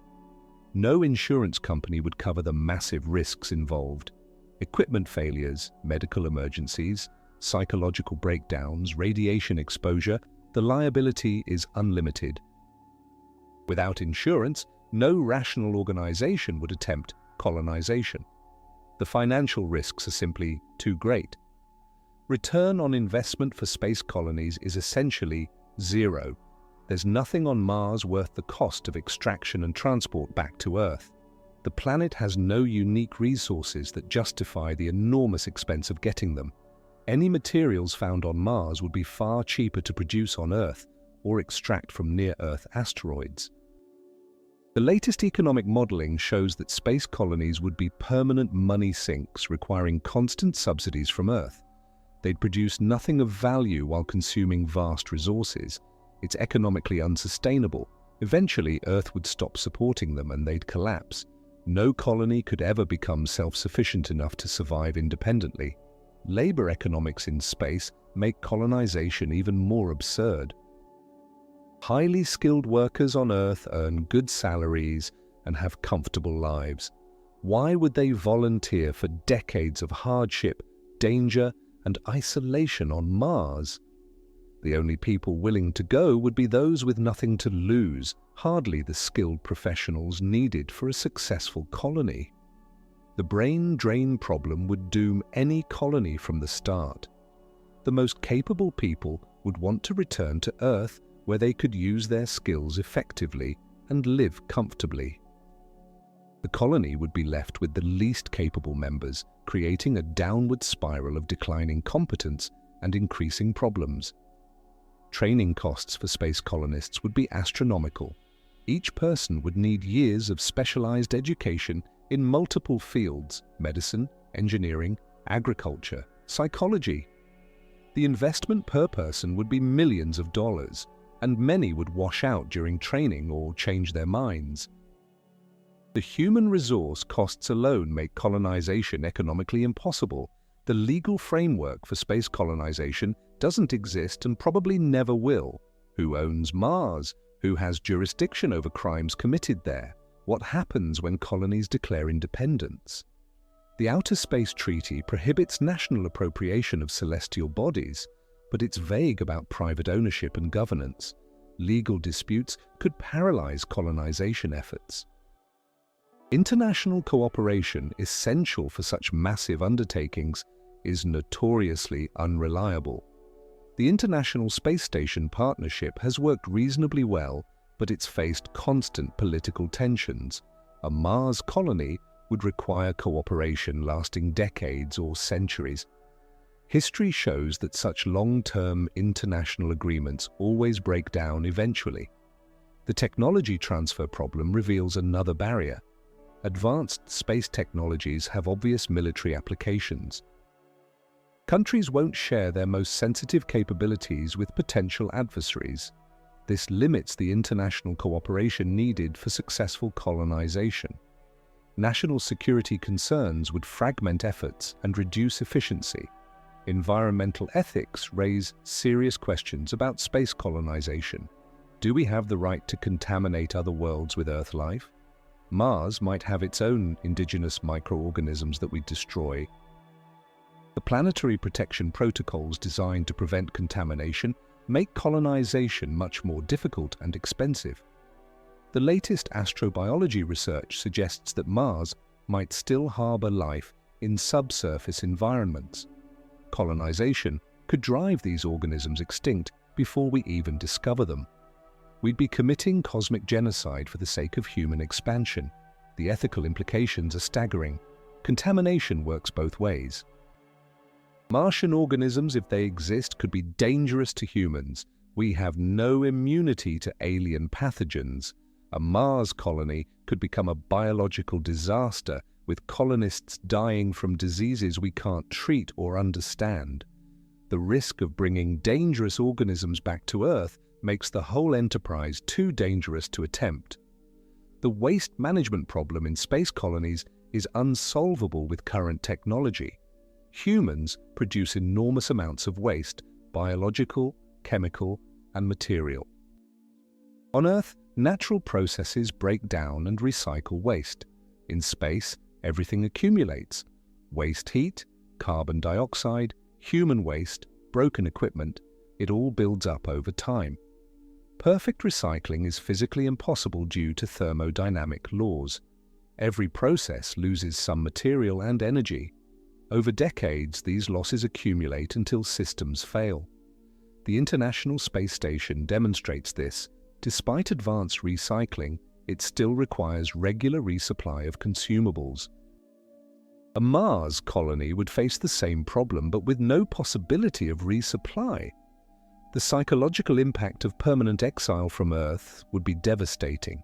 No insurance company would cover the massive risks involved. Equipment failures, medical emergencies, psychological breakdowns, radiation exposure, the liability is unlimited. Without insurance, no rational organization would attempt colonization. The financial risks are simply too great. Return on investment for space colonies is essentially zero. There's nothing on Mars worth the cost of extraction and transport back to Earth. The planet has no unique resources that justify the enormous expense of getting them. Any materials found on Mars would be far cheaper to produce on Earth or extract from near-Earth asteroids. The latest economic modeling shows that space colonies would be permanent money sinks requiring constant subsidies from Earth. They'd produce nothing of value while consuming vast resources. It's economically unsustainable. Eventually, Earth would stop supporting them and they'd collapse. No colony could ever become self-sufficient enough to survive independently. Labor economics in space make colonization even more absurd. Highly skilled workers on Earth earn good salaries and have comfortable lives. Why would they volunteer for decades of hardship, danger, and isolation on Mars? The only people willing to go would be those with nothing to lose, hardly the skilled professionals needed for a successful colony. The brain drain problem would doom any colony from the start. The most capable people would want to return to Earth where they could use their skills effectively and live comfortably. The colony would be left with the least capable members, creating a downward spiral of declining competence and increasing problems. Training costs for space colonists would be astronomical. Each person would need years of specialized education in multiple fields: medicine, engineering, agriculture, psychology. The investment per person would be millions of dollars, and many would wash out during training or change their minds. The human resource costs alone make colonization economically impossible. The legal framework for space colonization doesn't exist and probably never will. Who owns Mars? Who has jurisdiction over crimes committed there? What happens when colonies declare independence? The Outer Space Treaty prohibits national appropriation of celestial bodies, but it's vague about private ownership and governance. Legal disputes could paralyze colonization efforts. International cooperation, essential for such massive undertakings, is notoriously unreliable. The International Space Station partnership has worked reasonably well, but it's faced constant political tensions. A Mars colony would require cooperation lasting decades or centuries. History shows that such long-term international agreements always break down eventually. The technology transfer problem reveals another barrier. Advanced space technologies have obvious military applications. Countries won't share their most sensitive capabilities with potential adversaries. This limits the international cooperation needed for successful colonization. National security concerns would fragment efforts and reduce efficiency. Environmental ethics raise serious questions about space colonization. Do we have the right to contaminate other worlds with Earth life? Mars might have its own indigenous microorganisms that we destroy. The planetary protection protocols designed to prevent contamination make colonization much more difficult and expensive. The latest astrobiology research suggests that Mars might still harbor life in subsurface environments. Colonization could drive these organisms extinct before we even discover them. We'd be committing cosmic genocide for the sake of human expansion. The ethical implications are staggering. Contamination works both ways. Martian organisms, if they exist, could be dangerous to humans. We have no immunity to alien pathogens. A Mars colony could become a biological disaster, with colonists dying from diseases we can't treat or understand. The risk of bringing dangerous organisms back to Earth makes the whole enterprise too dangerous to attempt. The waste management problem in space colonies is unsolvable with current technology. Humans produce enormous amounts of waste, biological, chemical, and material. On Earth, natural processes break down and recycle waste. In space, everything accumulates. Waste heat, carbon dioxide, human waste, broken equipment, it all builds up over time. Perfect recycling is physically impossible due to thermodynamic laws. Every process loses some material and energy. Over decades, these losses accumulate until systems fail. The International Space Station demonstrates this. Despite advanced recycling, it still requires regular resupply of consumables. A Mars colony would face the same problem, but with no possibility of resupply. The psychological impact of permanent exile from Earth would be devastating.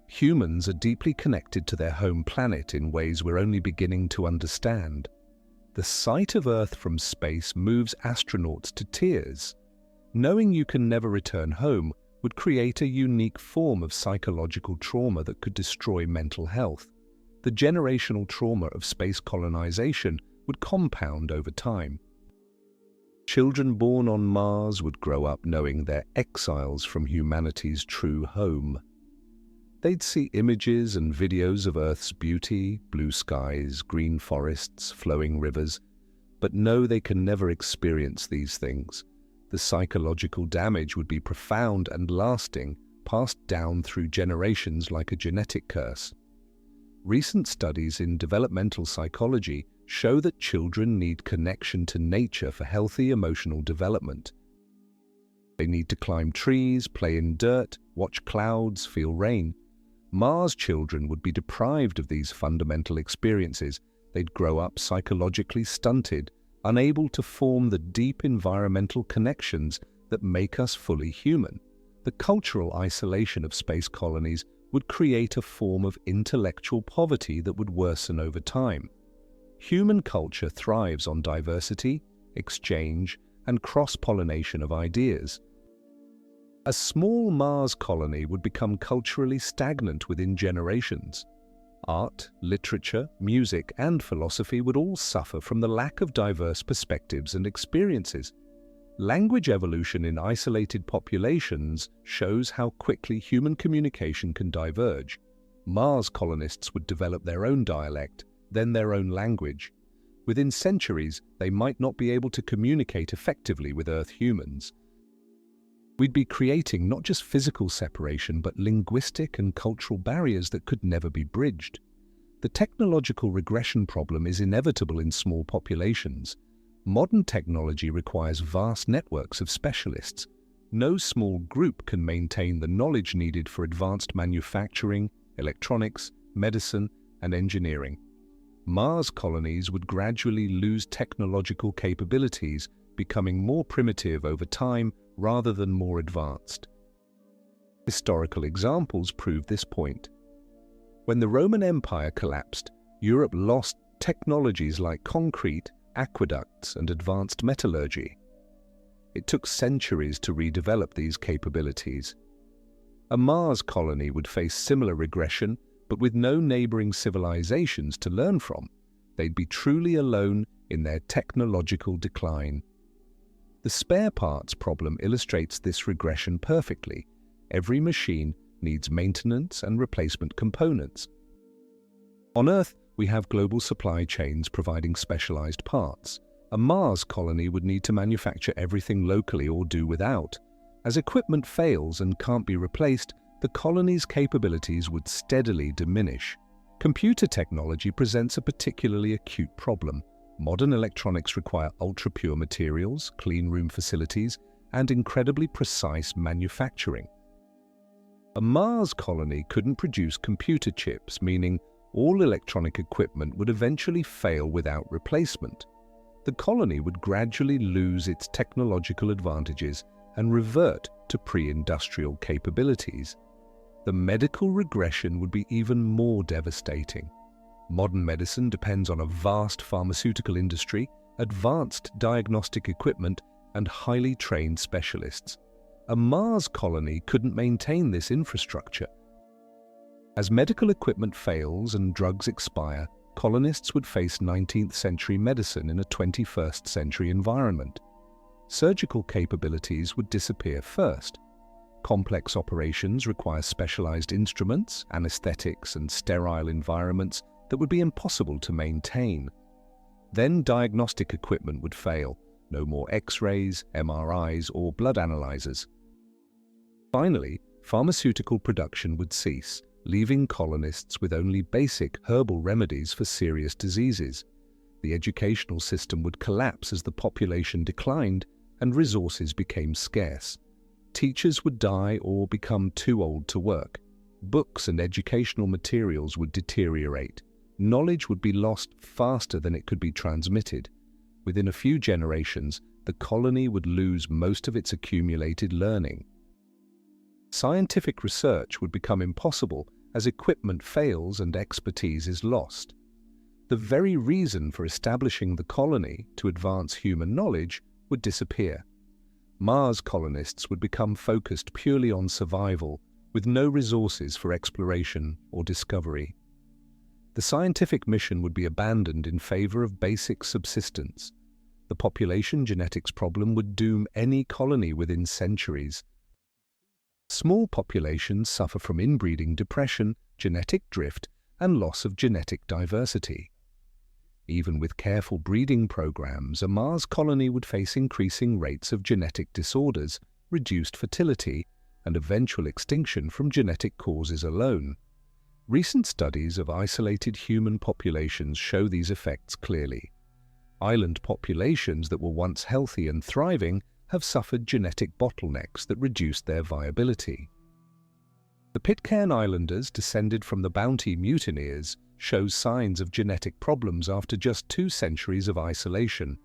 Humans are deeply connected to their home planet in ways we're only beginning to understand. The sight of Earth from space moves astronauts to tears. Knowing you can never return home would create a unique form of psychological trauma that could destroy mental health. The generational trauma of space colonization would compound over time. Children born on Mars would grow up knowing they're exiles from humanity's true home. They'd see images and videos of Earth's beauty, blue skies, green forests, flowing rivers, but know they can never experience these things. The psychological damage would be profound and lasting, passed down through generations like a genetic curse. Recent studies in developmental psychology show that children need connection to nature for healthy emotional development. They need to climb trees, play in dirt, watch clouds, feel rain. Mars children would be deprived of these fundamental experiences. They'd grow up psychologically stunted, unable to form the deep environmental connections that make us fully human. The cultural isolation of space colonies would create a form of intellectual poverty that would worsen over time. Human culture thrives on diversity, exchange, and cross-pollination of ideas. A small Mars colony would become culturally stagnant within generations. Art, literature, music, and philosophy would all suffer from the lack of diverse perspectives and experiences. Language evolution in isolated populations shows how quickly human communication can diverge. Mars colonists would develop their own dialect, then their own language. Within centuries, they might not be able to communicate effectively with Earth humans. We'd be creating not just physical separation, but linguistic and cultural barriers that could never be bridged. The technological regression problem is inevitable in small populations. Modern technology requires vast networks of specialists. No small group can maintain the knowledge needed for advanced manufacturing, electronics, medicine, and engineering. Mars colonies would gradually lose technological capabilities, becoming more primitive over time rather than more advanced. Historical examples prove this point. When the Roman Empire collapsed, Europe lost technologies like concrete, aqueducts, and advanced metallurgy. It took centuries to redevelop these capabilities. A Mars colony would face similar regression, but with no neighboring civilizations to learn from. They'd be truly alone in their technological decline. The spare parts problem illustrates this regression perfectly. Every machine needs maintenance and replacement components. On Earth, we have global supply chains providing specialized parts. A Mars colony would need to manufacture everything locally or do without. As equipment fails and can't be replaced, the colony's capabilities would steadily diminish. Computer technology presents a particularly acute problem. Modern electronics require ultra-pure materials, clean room facilities, and incredibly precise manufacturing. A Mars colony couldn't produce computer chips, meaning all electronic equipment would eventually fail without replacement. The colony would gradually lose its technological advantages and revert to pre-industrial capabilities. The medical regression would be even more devastating. Modern medicine depends on a vast pharmaceutical industry, advanced diagnostic equipment, and highly trained specialists. A Mars colony couldn't maintain this infrastructure. As medical equipment fails and drugs expire, colonists would face 19th century medicine in a 21st century environment. Surgical capabilities would disappear first. Complex operations require specialized instruments, anesthetics, and sterile environments that would be impossible to maintain. Then diagnostic equipment would fail. No more X-rays, MRIs, or blood analyzers. Finally, pharmaceutical production would cease, leaving colonists with only basic herbal remedies for serious diseases. The educational system would collapse as the population declined and resources became scarce. Teachers would die or become too old to work. Books and educational materials would deteriorate. Knowledge would be lost faster than it could be transmitted. Within a few generations, the colony would lose most of its accumulated learning. Scientific research would become impossible as equipment fails and expertise is lost. The very reason for establishing the colony to advance human knowledge would disappear. Mars colonists would become focused purely on survival, with no resources for exploration or discovery. The scientific mission would be abandoned in favor of basic subsistence. The population genetics problem would doom any colony within centuries. Small populations suffer from inbreeding depression, genetic drift, and loss of genetic diversity. Even with careful breeding programs, a Mars colony would face increasing rates of genetic disorders, reduced fertility, and eventual extinction from genetic causes alone. Recent studies of isolated human populations show these effects clearly. Island populations that were once healthy and thriving have suffered genetic bottlenecks that reduced their viability. The Pitcairn Islanders, descended from the Bounty mutineers, show signs of genetic problems after just 2 centuries of isolation.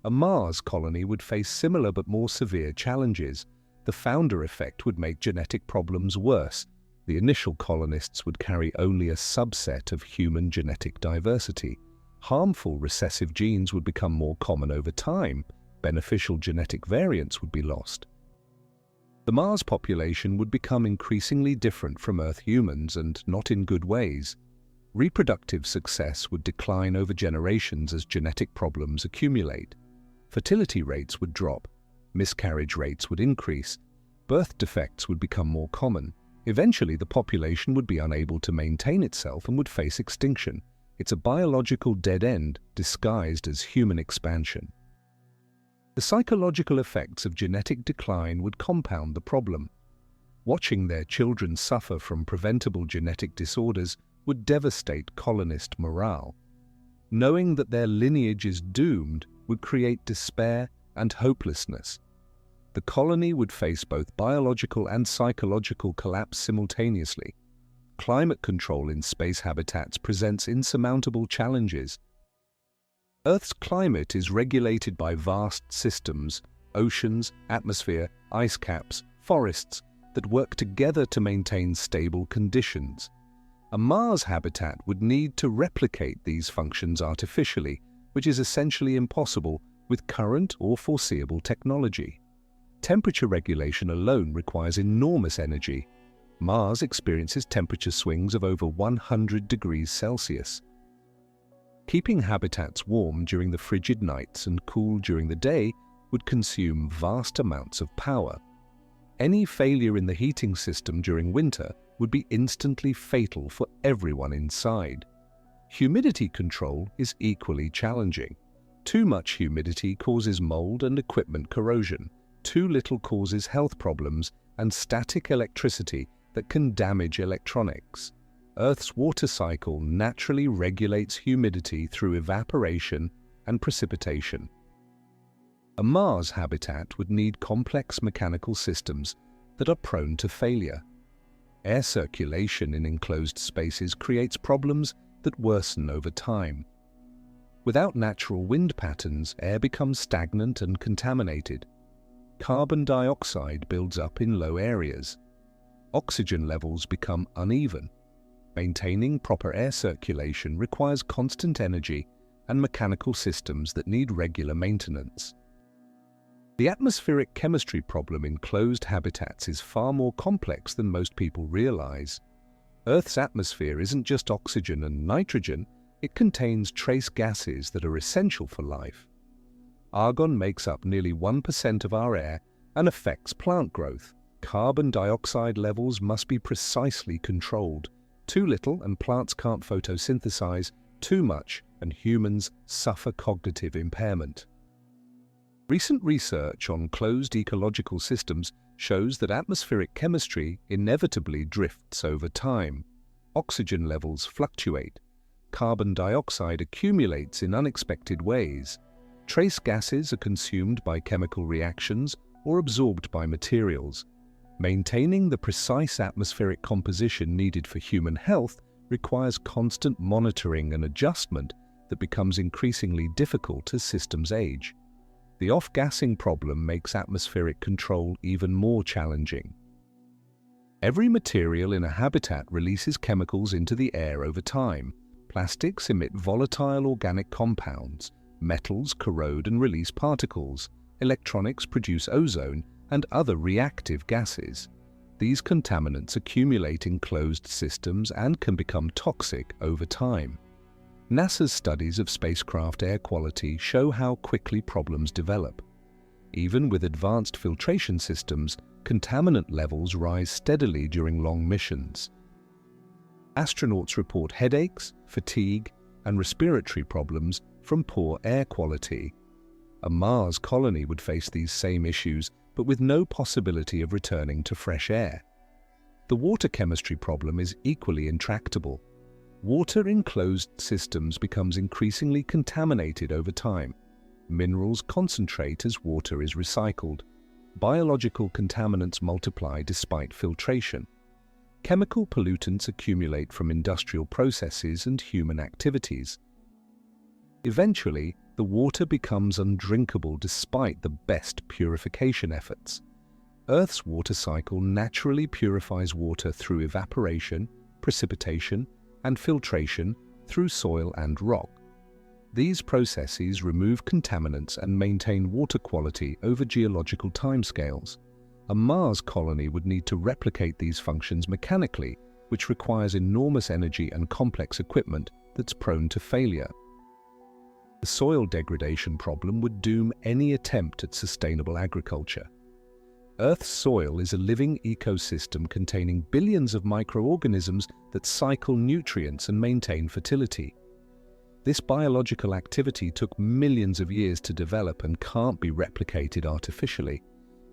A Mars colony would face similar but more severe challenges. The founder effect would make genetic problems worse. The initial colonists would carry only a subset of human genetic diversity. Harmful recessive genes would become more common over time. Beneficial genetic variants would be lost. The Mars population would become increasingly different from Earth humans, and not in good ways. Reproductive success would decline over generations as genetic problems accumulate. Fertility rates would drop. Miscarriage rates would increase. Birth defects would become more common. Eventually, the population would be unable to maintain itself and would face extinction. It's a biological dead end disguised as human expansion. The psychological effects of genetic decline would compound the problem. Watching their children suffer from preventable genetic disorders would devastate colonist morale. Knowing that their lineage is doomed would create despair and hopelessness. The colony would face both biological and psychological collapse simultaneously. Climate control in space habitats presents insurmountable challenges. Earth's climate is regulated by vast systems, oceans, atmosphere, ice caps, forests, that work together to maintain stable conditions. A Mars habitat would need to replicate these functions artificially, which is essentially impossible with current or foreseeable technology. Temperature regulation alone requires enormous energy. Mars experiences temperature swings of over 100 degrees Celsius. Keeping habitats warm during the frigid nights and cool during the day would consume vast amounts of power. Any failure in the heating system during winter would be instantly fatal for everyone inside. Humidity control is equally challenging. Too much humidity causes mold and equipment corrosion. Too little causes health problems and static electricity that can damage electronics. Earth's water cycle naturally regulates humidity through evaporation and precipitation. A Mars habitat would need complex mechanical systems that are prone to failure. Air circulation in enclosed spaces creates problems that worsen over time. Without natural wind patterns, air becomes stagnant and contaminated. Carbon dioxide builds up in low areas. Oxygen levels become uneven. Maintaining proper air circulation requires constant energy and mechanical systems that need regular maintenance. The atmospheric chemistry problem in closed habitats is far more complex than most people realize. Earth's atmosphere isn't just oxygen and nitrogen, it contains trace gases that are essential for life. Argon makes up nearly 1% of our air and affects plant growth. Carbon dioxide levels must be precisely controlled. Too little and plants can't photosynthesize, too much and humans suffer cognitive impairment. Recent research on closed ecological systems shows that atmospheric chemistry inevitably drifts over time. Oxygen levels fluctuate. Carbon dioxide accumulates in unexpected ways. Trace gases are consumed by chemical reactions or absorbed by materials. Maintaining the precise atmospheric composition needed for human health requires constant monitoring and adjustment that becomes increasingly difficult as systems age. The off-gassing problem makes atmospheric control even more challenging. Every material in a habitat releases chemicals into the air over time. Plastics emit volatile organic compounds, metals corrode and release particles, electronics produce ozone and other reactive gases. These contaminants accumulate in closed systems and can become toxic over time. NASA's studies of spacecraft air quality show how quickly problems develop. Even with advanced filtration systems, contaminant levels rise steadily during long missions. Astronauts report headaches, fatigue, and respiratory problems from poor air quality. A Mars colony would face these same issues, but with no possibility of returning to fresh air. The water chemistry problem is equally intractable. Water in closed systems becomes increasingly contaminated over time. Minerals concentrate as water is recycled. Biological contaminants multiply despite filtration. Chemical pollutants accumulate from industrial processes and human activities. Eventually, the water becomes undrinkable despite the best purification efforts. Earth's water cycle naturally purifies water through evaporation, precipitation, and filtration through soil and rock. These processes remove contaminants and maintain water quality over geological timescales. A Mars colony would need to replicate these functions mechanically, which requires enormous energy and complex equipment that's prone to failure. The soil degradation problem would doom any attempt at sustainable agriculture. Earth's soil is a living ecosystem containing billions of microorganisms that cycle nutrients and maintain fertility. This biological activity took millions of years to develop and can't be replicated artificially.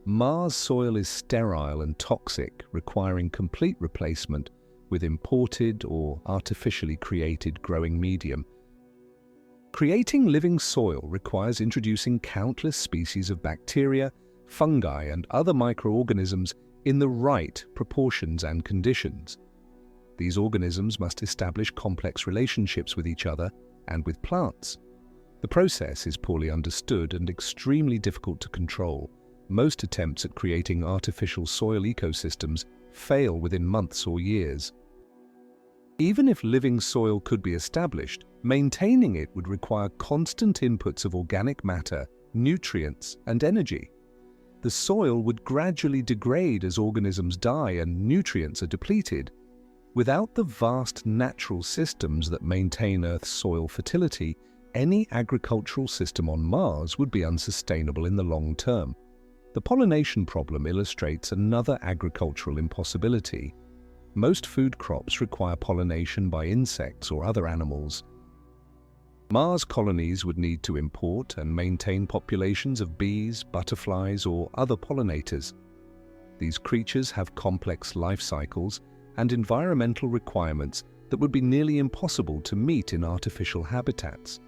Mars soil is sterile and toxic, requiring complete replacement with imported or artificially created growing medium. Creating living soil requires introducing countless species of bacteria, fungi, and other microorganisms in the right proportions and conditions. These organisms must establish complex relationships with each other and with plants. The process is poorly understood and extremely difficult to control. Most attempts at creating artificial soil ecosystems fail within months or years. Even if living soil could be established, maintaining it would require constant inputs of organic matter, nutrients, and energy. The soil would gradually degrade as organisms die and nutrients are depleted. Without the vast natural systems that maintain Earth's soil fertility, any agricultural system on Mars would be unsustainable in the long term. The pollination problem illustrates another agricultural impossibility. Most food crops require pollination by insects or other animals. Mars colonies would need to import and maintain populations of bees, butterflies, or other pollinators. These creatures have complex life cycles and environmental requirements that would be nearly impossible to meet in artificial habitats.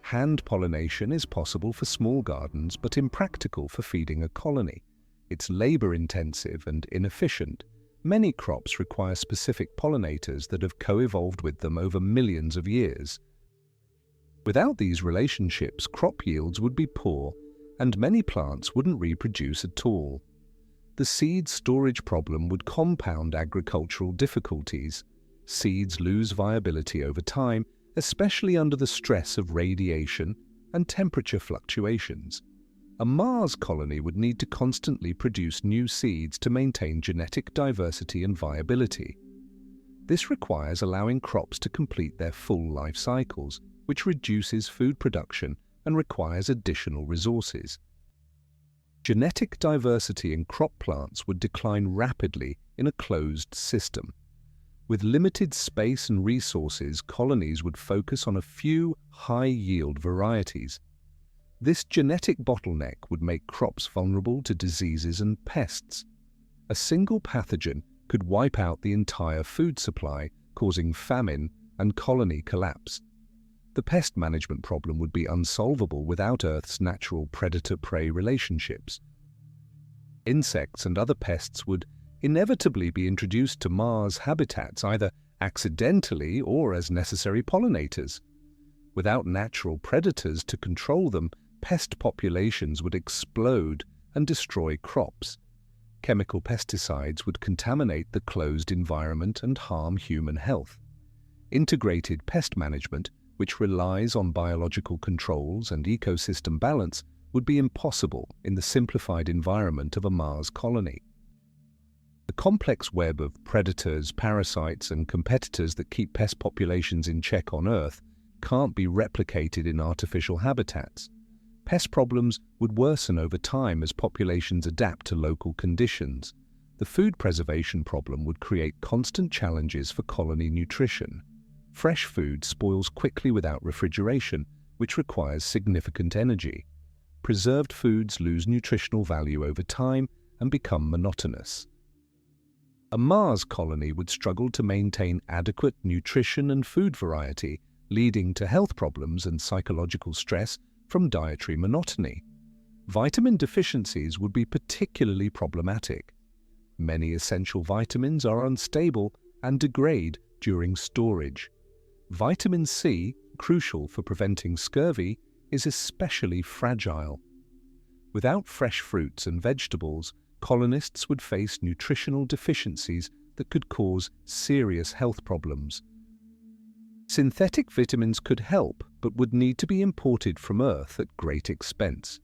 Hand pollination is possible for small gardens, but impractical for feeding a colony. It's labor-intensive and inefficient. Many crops require specific pollinators that have co-evolved with them over millions of years. Without these relationships, crop yields would be poor, and many plants wouldn't reproduce at all. The seed storage problem would compound agricultural difficulties. Seeds lose viability over time, especially under the stress of radiation and temperature fluctuations. A Mars colony would need to constantly produce new seeds to maintain genetic diversity and viability. This requires allowing crops to complete their full life cycles, which reduces food production and requires additional resources. Genetic diversity in crop plants would decline rapidly in a closed system. With limited space and resources, colonies would focus on a few high-yield varieties. This genetic bottleneck would make crops vulnerable to diseases and pests. A single pathogen could wipe out the entire food supply, causing famine and colony collapse. The pest management problem would be unsolvable without Earth's natural predator-prey relationships. Insects and other pests would inevitably be introduced to Mars habitats, either accidentally or as necessary pollinators. Without natural predators to control them, pest populations would explode and destroy crops. Chemical pesticides would contaminate the closed environment and harm human health. Integrated pest management, which relies on biological controls and ecosystem balance, would be impossible in the simplified environment of a Mars colony. The complex web of predators, parasites, and competitors that keep pest populations in check on Earth can't be replicated in artificial habitats. Pest problems would worsen over time as populations adapt to local conditions. The food preservation problem would create constant challenges for colony nutrition. Fresh food spoils quickly without refrigeration, which requires significant energy. Preserved foods lose nutritional value over time and become monotonous. A Mars colony would struggle to maintain adequate nutrition and food variety, leading to health problems and psychological stress from dietary monotony. Vitamin deficiencies would be particularly problematic. Many essential vitamins are unstable and degrade during storage. Vitamin C, crucial for preventing scurvy, is especially fragile. Without fresh fruits and vegetables, colonists would face nutritional deficiencies that could cause serious health problems. Synthetic vitamins could help, but would need to be imported from Earth at great expense.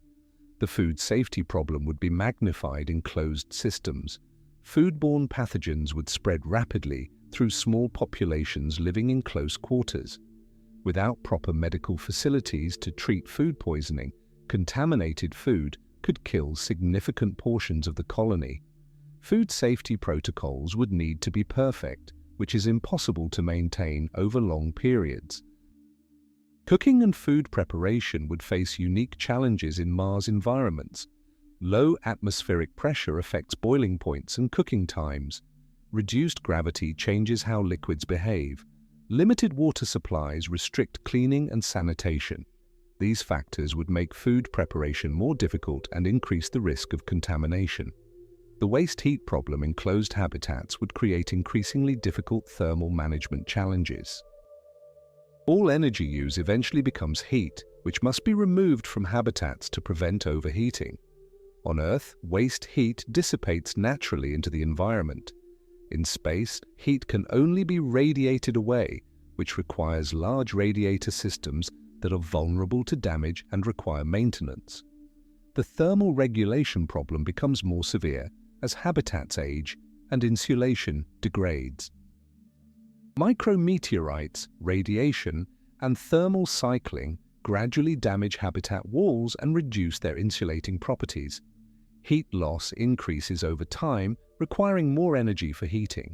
The food safety problem would be magnified in closed systems. Foodborne pathogens would spread rapidly through small populations living in close quarters. Without proper medical facilities to treat food poisoning, contaminated food could kill significant portions of the colony. Food safety protocols would need to be perfect, which is impossible to maintain over long periods. Cooking and food preparation would face unique challenges in Mars environments. Low atmospheric pressure affects boiling points and cooking times. Reduced gravity changes how liquids behave. Limited water supplies restrict cleaning and sanitation. These factors would make food preparation more difficult and increase the risk of contamination. The waste heat problem in closed habitats would create increasingly difficult thermal management challenges. All energy use eventually becomes heat, which must be removed from habitats to prevent overheating. On Earth, waste heat dissipates naturally into the environment. In space, heat can only be radiated away, which requires large radiator systems that are vulnerable to damage and require maintenance. The thermal regulation problem becomes more severe as habitats age and insulation degrades. Micrometeorites, radiation, and thermal cycling gradually damage habitat walls and reduce their insulating properties. Heat loss increases over time, requiring more energy for heating.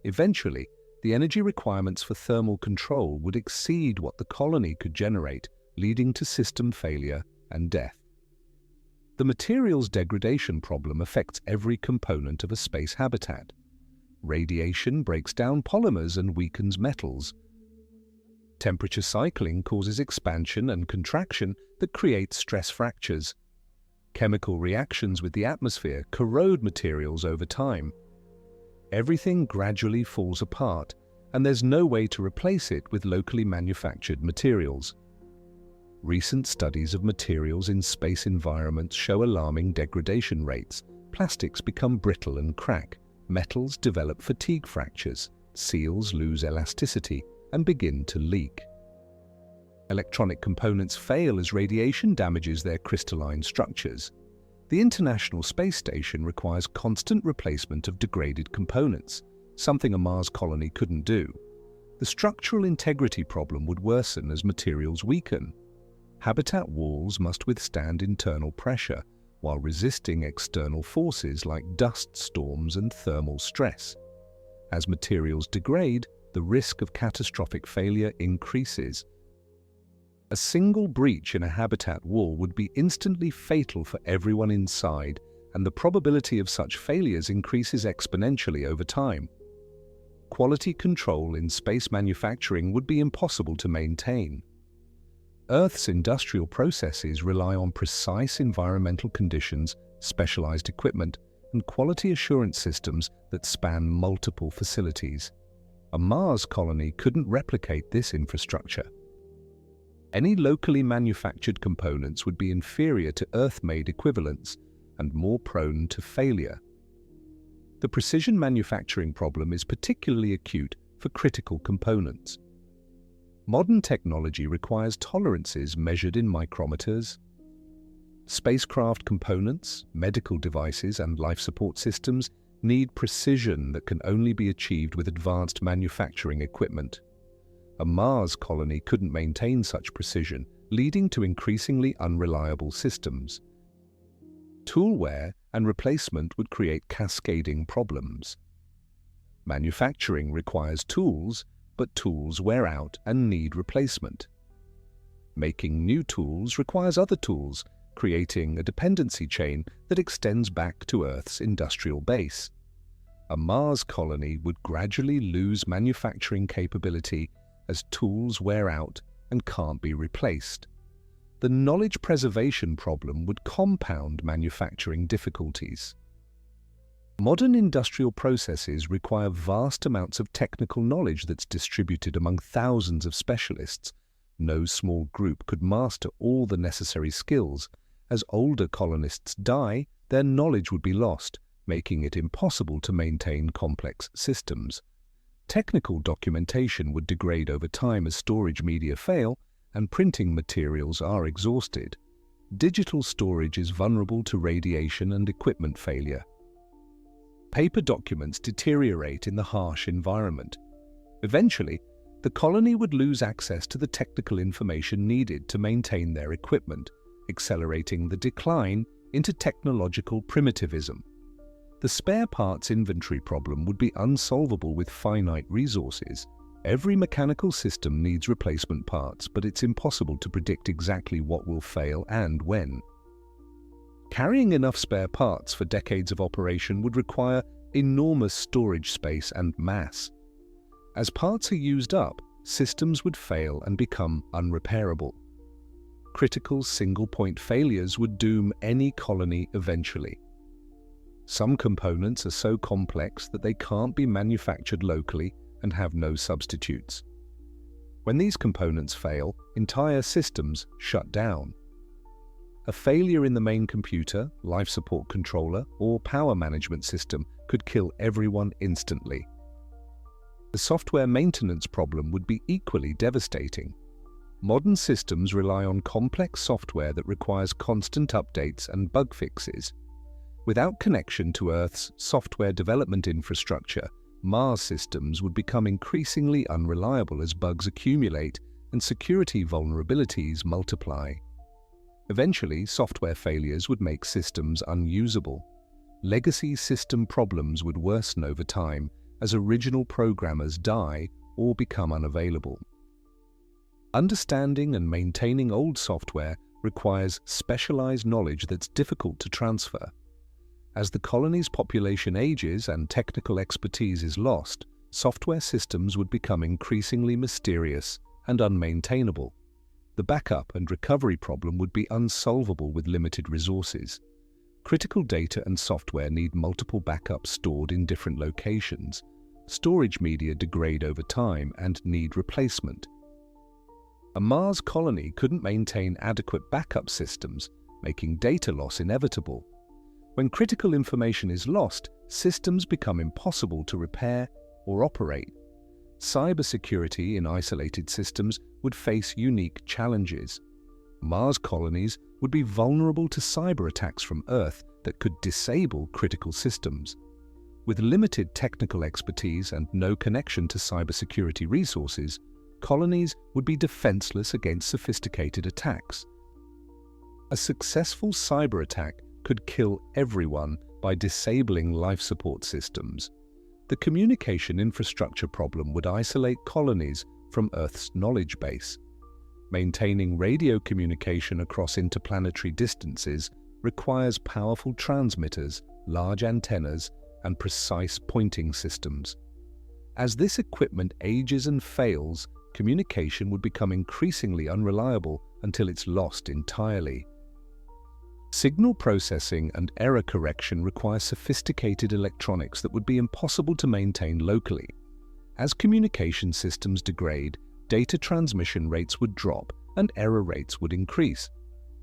Eventually, the energy requirements for thermal control would exceed what the colony could generate, leading to system failure and death. The materials degradation problem affects every component of a space habitat. Radiation breaks down polymers and weakens metals. Temperature cycling causes expansion and contraction that creates stress fractures. Chemical reactions with the atmosphere corrode materials over time. Everything gradually falls apart, and there's no way to replace it with locally manufactured materials. Recent studies of materials in space environments show alarming degradation rates. Plastics become brittle and crack, metals develop fatigue fractures, seals lose elasticity and begin to leak. Electronic components fail as radiation damages their crystalline structures. The International Space Station requires constant replacement of degraded components, something a Mars colony couldn't do. The structural integrity problem would worsen as materials weaken. Habitat walls must withstand internal pressure while resisting external forces like dust storms and thermal stress. As materials degrade, the risk of catastrophic failure increases. A single breach in a habitat wall would be instantly fatal for everyone inside, and the probability of such failures increases exponentially over time. Quality control in space manufacturing would be impossible to maintain. Earth's industrial processes rely on precise environmental conditions, specialized equipment, and quality assurance systems that span multiple facilities. A Mars colony couldn't replicate this infrastructure. Any locally manufactured components would be inferior to Earth-made equivalents and more prone to failure. The precision manufacturing problem is particularly acute for critical components. Modern technology requires tolerances measured in micrometers. Spacecraft components, medical devices, and life support systems need precision that can only be achieved with advanced manufacturing equipment. A Mars colony couldn't maintain such precision, leading to increasingly unreliable systems. Tool wear and replacement would create cascading problems. Manufacturing requires tools, but tools wear out and need replacement. Making new tools requires other tools, creating a dependency chain that extends back to Earth's industrial base. A Mars colony would gradually lose manufacturing capability as tools wear out and can't be replaced. The knowledge preservation problem would compound manufacturing difficulties. Modern industrial processes require vast amounts of technical knowledge that's distributed among thousands of specialists. No small group could master all the necessary skills. As older colonists die, their knowledge would be lost, making it impossible to maintain complex systems. Technical documentation would degrade over time as storage media fail and printing materials are exhausted. Digital storage is vulnerable to radiation and equipment failure. Paper documents deteriorate in the harsh environment. Eventually, the colony would lose access to the technical information needed to maintain their equipment, accelerating the decline into technological primitivism. The spare parts inventory problem would be unsolvable with finite resources. Every mechanical system needs replacement parts, but it's impossible to predict exactly what will fail and when. Carrying enough spare parts for decades of operation would require enormous storage space and mass. As parts are used up, systems would fail and become unrepairable. Critical single-point failures would doom any colony eventually. Some components are so complex that they can't be manufactured locally and have no substitutes. When these components fail, entire systems shut down. A failure in the main computer, life support controller, or power management system could kill everyone instantly. The software maintenance problem would be equally devastating. Modern systems rely on complex software that requires constant updates and bug fixes. Without connection to Earth's software development infrastructure, Mars systems would become increasingly unreliable as bugs accumulate and security vulnerabilities multiply. Eventually, software failures would make systems unusable. Legacy system problems would worsen over time as original programmers die or become unavailable. Understanding and maintaining old software requires specialized knowledge that's difficult to transfer. As the colony's population ages and technical expertise is lost, software systems would become increasingly mysterious and unmaintainable. The backup and recovery problem would be unsolvable with limited resources. Critical data and software need multiple backups stored in different locations. Storage media degrade over time and need replacement. A Mars colony couldn't maintain adequate backup systems, making data loss inevitable. When critical information is lost, systems become impossible to repair or operate. Cybersecurity in isolated systems would face unique challenges. Mars colonies would be vulnerable to cyber attacks from Earth that could disable critical systems. With limited technical expertise and no connection to cybersecurity resources, colonies would be defenseless against sophisticated attacks. A successful cyber attack could kill everyone by disabling life support systems. The communication infrastructure problem would isolate colonies from Earth's knowledge base. Maintaining radio communication across interplanetary distances requires powerful transmitters, large antennas, and precise pointing systems. As this equipment ages and fails, communication would become increasingly unreliable until it's lost entirely. Signal processing and error correction require sophisticated electronics that would be impossible to maintain locally. As communication systems degrade, data transmission rates would drop and error rates would increase.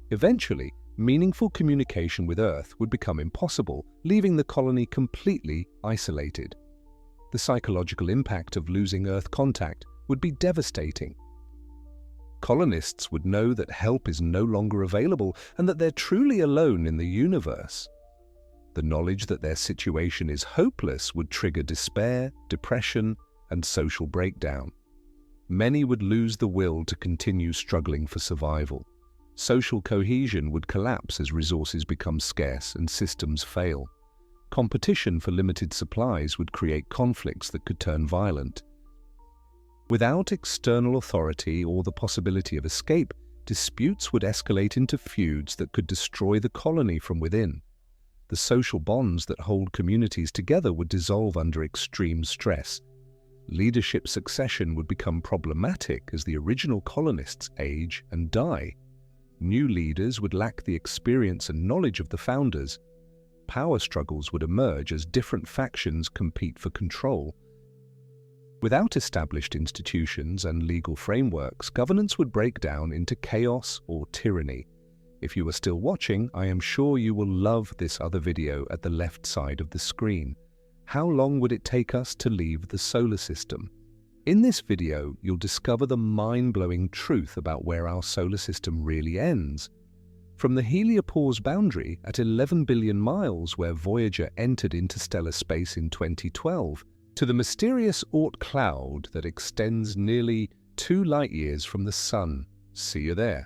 Eventually, meaningful communication with Earth would become impossible, leaving the colony completely isolated. The psychological impact of losing Earth contact would be devastating. Colonists would know that help is no longer available and that they're truly alone in the universe. The knowledge that their situation is hopeless would trigger despair, depression, and social breakdown. Many would lose the will to continue struggling for survival. Social cohesion would collapse as resources become scarce and systems fail. Competition for limited supplies would create conflicts that could turn violent. Without external authority or the possibility of escape, disputes would escalate into feuds that could destroy the colony from within. The social bonds that hold communities together would dissolve under extreme stress. Leadership succession would become problematic as the original colonists age and die. New leaders would lack the experience and knowledge of the founders. Power struggles would emerge as different factions compete for control. Without established institutions and legal frameworks, governance would break down into chaos or tyranny. If you are still watching, I am sure you will love this other video at the left side of the screen. How long would it take us to leave the solar system? In this video, you'll discover the mind-blowing truth about where our solar system really ends. From the heliopause boundary at 11 billion miles where Voyager entered interstellar space in 2012, to the mysterious Oort cloud that extends nearly 2 light-years from the Sun. See you there.